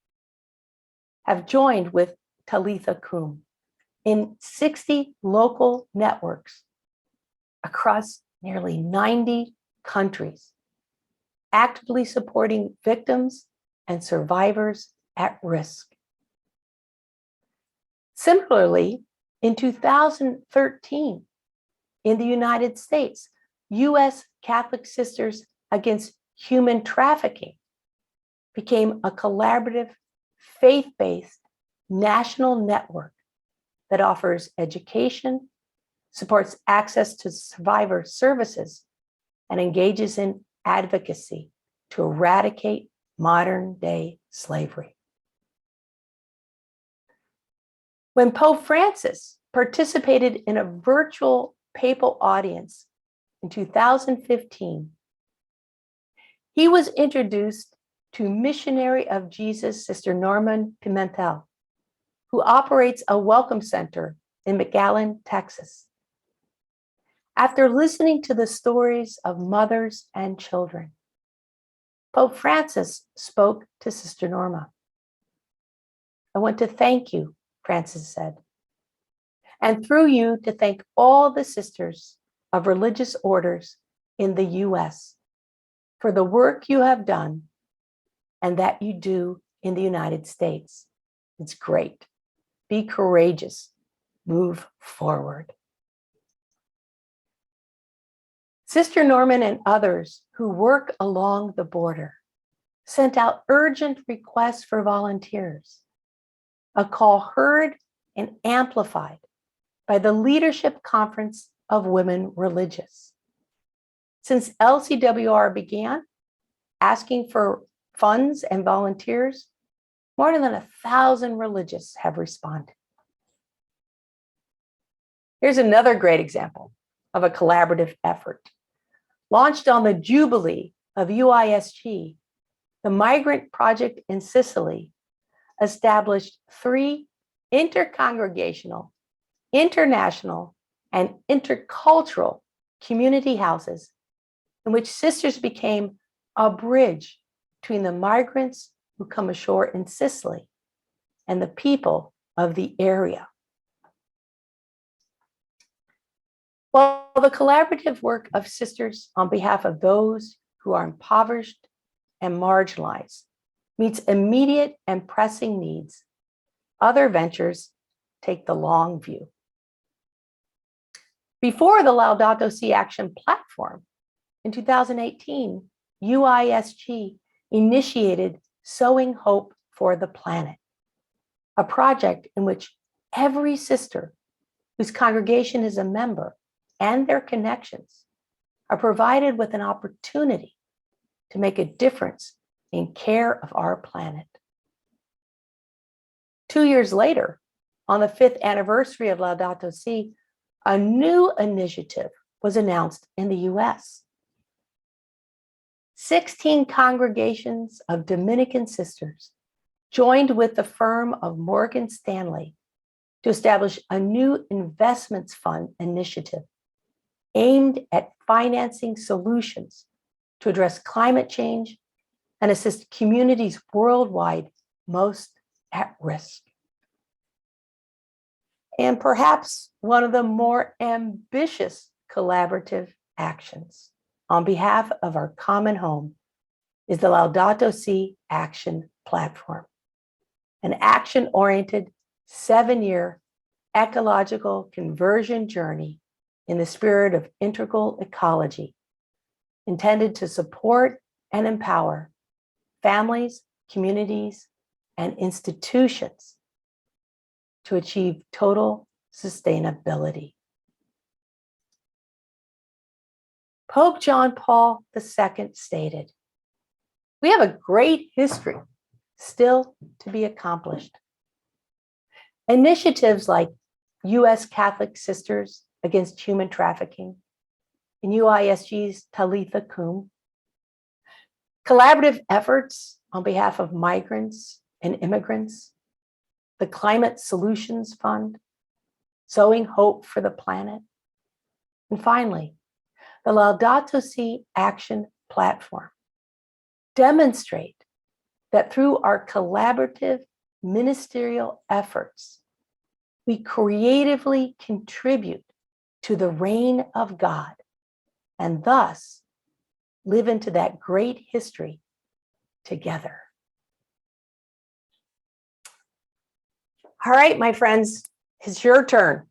have joined with Talitha Kum in 60 local networks across nearly 90 countries, actively supporting victims and survivors at risk. Similarly, in 2013, in the United States, U.S. Catholic Sisters Against Human Trafficking became a collaborative, faith-based national network that offers education, supports access to survivor services, and engages in advocacy to eradicate modern-day slavery. When Pope Francis participated in a virtual papal audience in 2015, he was introduced to Missionary of Jesus, Sister Norman Pimentel, who operates a welcome center in McAllen, Texas. After listening to the stories of mothers and children, Pope Francis spoke to Sister Norma. "I want to thank you," Francis said, "and through you to thank all the sisters of religious orders in the U.S. for the work you have done and that you do in the United States. It's great. Be courageous. Move forward." Sister Norman and others who work along the border sent out urgent requests for volunteers, a call heard and amplified by the Leadership Conference of Women Religious. Since LCWR began asking for funds and volunteers, more than 1,000 religious have responded. Here's another great example of a collaborative effort. Launched on the Jubilee of UISG, the Migrant Project in Sicily established 3 intercongregational, international, and intercultural community houses in which sisters became a bridge between the migrants who come ashore in Sicily and the people of the area. While the collaborative work of sisters on behalf of those who are impoverished and marginalized meets immediate and pressing needs, other ventures take the long view. Before the Laudato Si Action platform, in 2018, UISG initiated Sowing Hope for the Planet, a project in which every sister whose congregation is a member and their connections are provided with an opportunity to make a difference in care of our planet. 2 years later, on the 5th anniversary of Laudato Si, a new initiative was announced in the US. 16 congregations of Dominican sisters joined with the firm of Morgan Stanley to establish a new investments fund initiative aimed at financing solutions to address climate change and assist communities worldwide most at risk. And perhaps one of the more ambitious collaborative actions on behalf of our common home is the Laudato Si Action Platform, an action-oriented 7-year ecological conversion journey in the spirit of integral ecology, intended to support and empower families, communities, and institutions to achieve total sustainability. Pope John Paul II stated, "We have a great history still to be accomplished." Initiatives like U.S. Catholic Sisters Against Human Trafficking and UISG's Talitha Kum, collaborative efforts on behalf of migrants and immigrants, the Climate Solutions Fund, Sowing Hope for the Planet, and finally, the Laudato Si Action Platform demonstrate that through our collaborative ministerial efforts, we creatively contribute to the reign of God and thus live into that great history together. All right, my friends, it's your turn.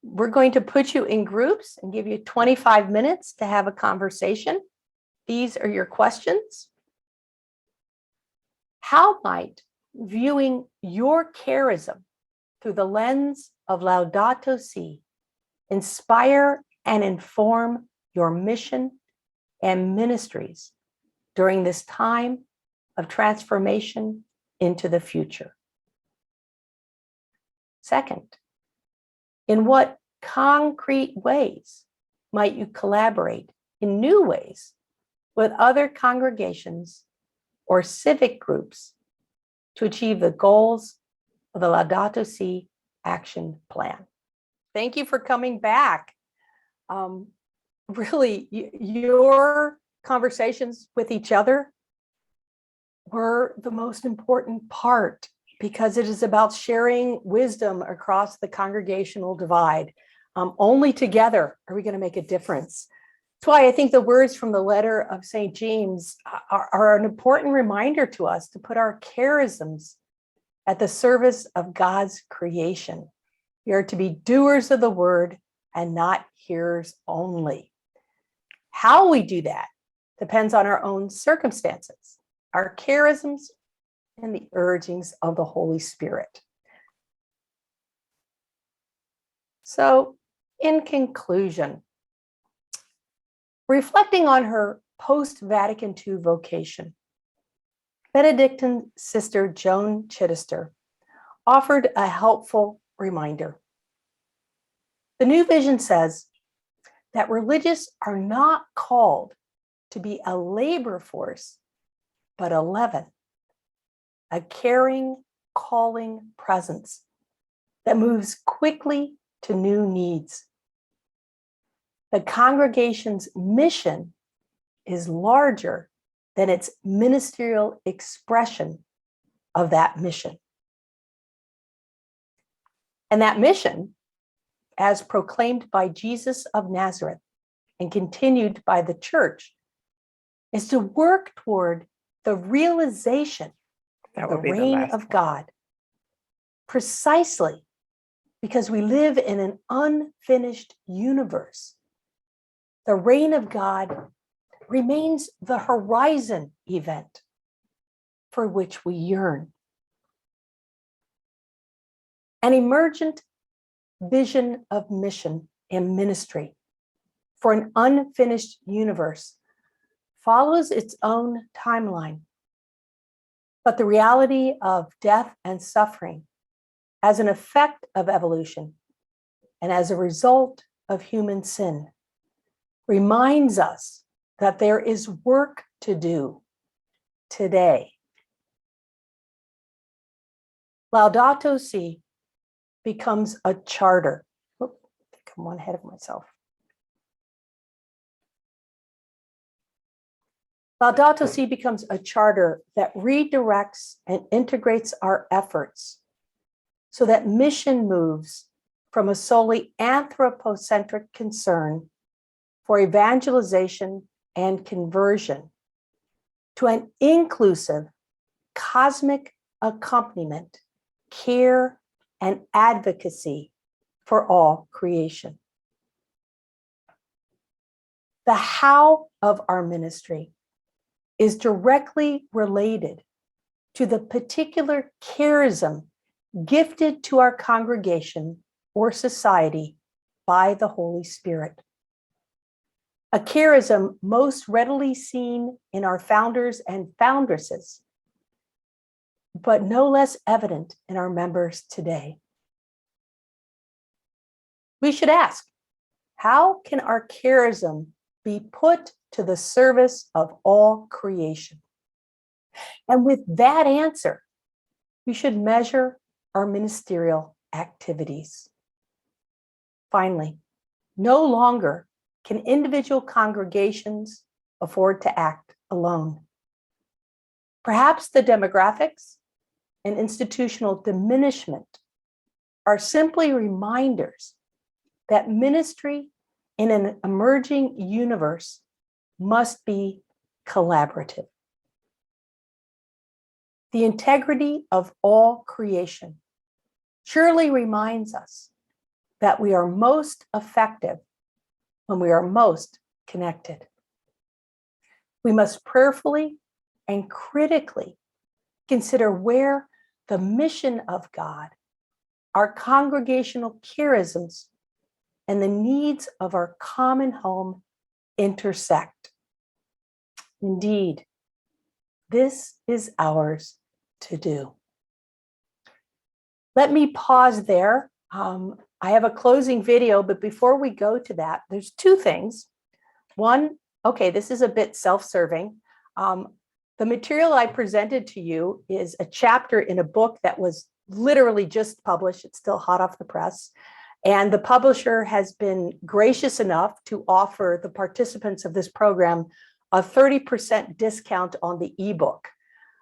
We're going to put you in groups and give you 25 minutes to have a conversation. These are your questions. How might viewing your charism through the lens of Laudato Si inspire and inform your mission and ministries during this time of transformation into the future? Second, in what concrete ways might you collaborate in new ways with other congregations or civic groups to achieve the goals of the Laudato Si Action Plan? Thank you for coming back. Really, your conversations with each other were the most important part, because it is about sharing wisdom across the congregational divide. Only together are we going to make a difference. That's why I think the words from the letter of St. James are an important reminder to us to put our charisms at the service of God's creation. We are to be doers of the word and not hearers only. How we do that depends on our own circumstances, our charisms, and the urgings of the Holy Spirit. So, in conclusion, reflecting on her post-Vatican II vocation, Benedictine Sister Joan Chittister offered a helpful reminder. The New Vision says that religious are not called to be a labor force, but a leaven, a caring, calling presence that moves quickly to new needs. The congregation's mission is larger than its ministerial expression of that mission. And that mission, as proclaimed by Jesus of Nazareth and continued by the church, is to work toward the realization of the reign of God, precisely because we live in an unfinished universe. The reign of God remains the horizon event for which we yearn. An emergent vision of mission and ministry for an unfinished universe follows its own timeline. But the reality of death and suffering as an effect of evolution and as a result of human sin reminds us that there is work to do today. Laudato Si becomes a charter. I think I'm one ahead of myself. Laudato Si becomes a charter that redirects and integrates our efforts so that mission moves from a solely anthropocentric concern for evangelization and conversion to an inclusive cosmic accompaniment, care, and advocacy for all creation. The how of our ministry is directly related to the particular charism gifted to our congregation or society by the Holy Spirit. A charism most readily seen in our founders and foundresses, but no less evident in our members today. We should ask, how can our charism be put to the service of all creation? And with that answer, we should measure our ministerial activities. Finally, no longer can individual congregations afford to act alone. Perhaps the demographics and institutional diminishment are simply reminders that ministry in an emerging universe must be collaborative. The integrity of all creation surely reminds us that we are most effective when we are most connected. We must prayerfully and critically consider where the mission of God, our congregational charisms, and the needs of our common home intersect. Indeed, this is ours to do. Let me pause there. I have a closing video, but before we go to that, there's two things. One, okay, this is a bit self-serving. The material I presented to you is a chapter in a book that was literally just published. It's still hot off the press. And the publisher has been gracious enough to offer the participants of this program a 30% discount on the ebook.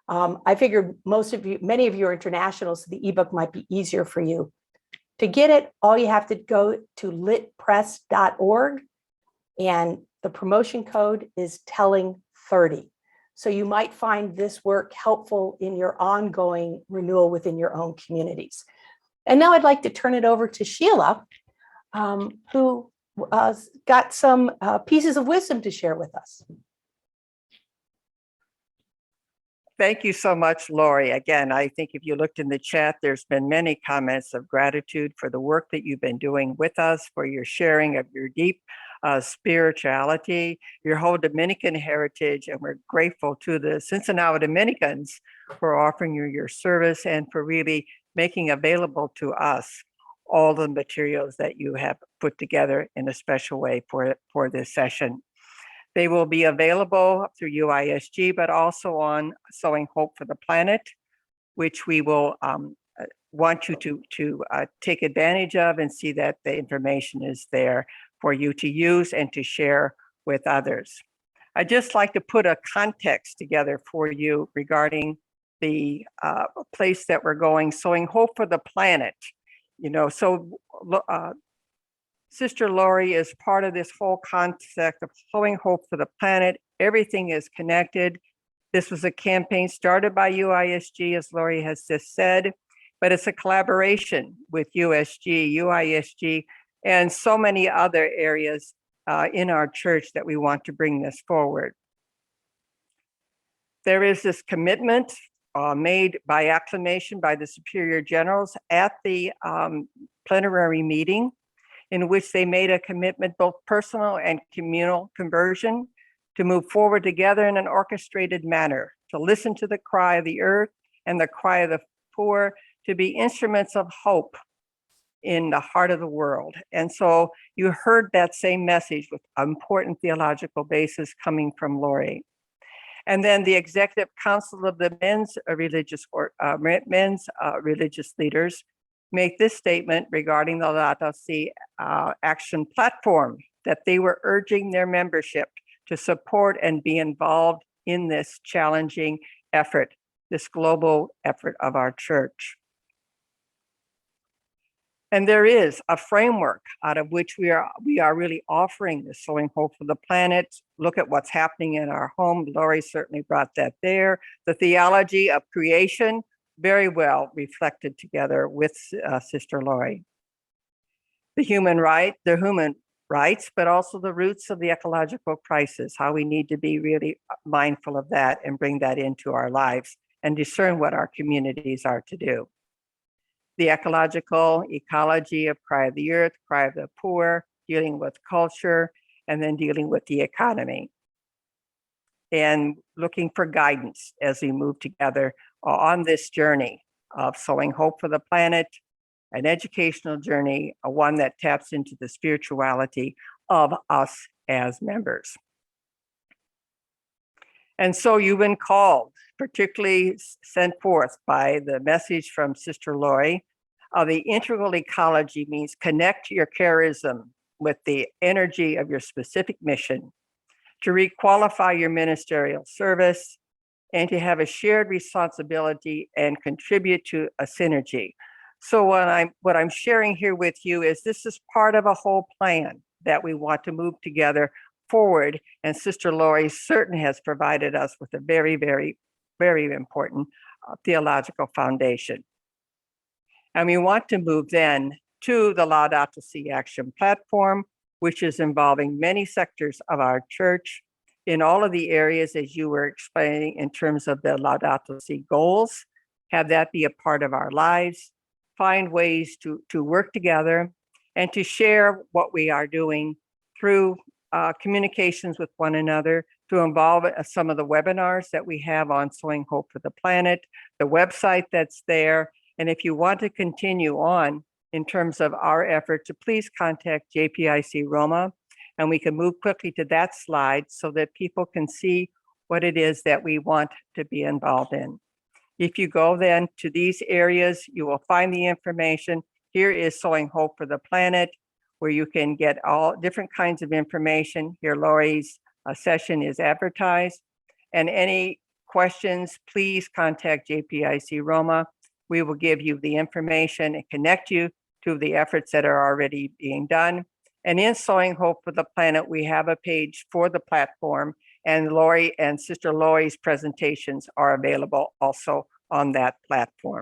I figured many of you are international, so the ebook might be easier for you. To get it, all you have to go to litpress.org, and the promotion code is telling30. So you might find this work helpful in your ongoing renewal within your own communities. And now I'd like to turn it over to Sheila, who got some pieces of wisdom to share with us. Thank you so much, Laurie. Again, I think if you looked in the chat, there's been many comments of gratitude for the work that you've been doing with us, for your sharing of your deep spirituality, your whole Dominican heritage, and we're grateful to the Cincinnati Dominicans for offering you your service and for really making available to us all the materials that you have put together in a special way for this session. They will be available through UISG, but also on Sowing Hope for the Planet, which we will want you to take advantage of and see that the information is there for you to use and to share with others. I'd just like to put a context together for you regarding the place that we're going, Sowing Hope for the Planet. You know, so Sister Laurie is part of this whole concept of Sowing Hope for the Planet. Everything is connected. This was a campaign started by UISG, as Laurie has just said, but it's a collaboration with USG, UISG, and so many other areas in our church that we want to bring this forward. There is this commitment made by acclamation by the Superior Generals at the plenary meeting, in which they made a commitment, both personal and communal conversion, to move forward together in an orchestrated manner, to listen to the cry of the earth and the cry of the poor, to be instruments of hope in the heart of the world. And so you heard that same message with important theological basis coming from Laurie. And then the Executive Council of the men's religious leaders make this statement regarding the Laudato Si action platform, that they were urging their membership to support and be involved in this challenging effort, this global effort of our church. And there is a framework out of which we are really offering this Sowing Hope for the Planet. Look at what's happening in our home. Laurie certainly brought that there. The theology of creation, very well reflected together with Sister Laurie. The human rights, but also the roots of the ecological crisis, how we need to be really mindful of that and bring that into our lives and discern what our communities are to do. The ecology of cry of the earth, cry of the poor, dealing with culture, and then dealing with the economy. And looking for guidance as we move together on this journey of sowing hope for the planet, an educational journey, one that taps into the spirituality of us as members. And so you've been called, particularly sent forth by the message from Sister Laurie. The integral ecology means connect your charism with the energy of your specific mission, to requalify your ministerial service, and to have a shared responsibility and contribute to a synergy. So what I'm sharing here with you is this is part of a whole plan that we want to move together forward. And Sister Laurie certainly has provided us with a very, very, very important theological foundation. And we want to move then to the Laudato Si Action platform, which is involving many sectors of our church in all of the areas, as you were explaining, in terms of the Laudato Si goals, have that be a part of our lives, find ways to work together and to share what we are doing through communications with one another, to involve some of the webinars that we have on Sowing Hope for the Planet, the website that's there. And if you want to continue on in terms of our effort, to please contact JPIC Roma, and we can move quickly to that slide so that people can see what it is that we want to be involved in. If you go then to these areas, you will find the information. Here is Sowing Hope for the Planet, where you can get all different kinds of information. Here, Laurie's session is advertised. And any questions, please contact JPIC Roma. We will give you the information and connect you to the efforts that are already being done. And in Sowing Hope for the Planet, we have a page for the platform, and Laurie and Sister Laurie's presentations are available also on that platform.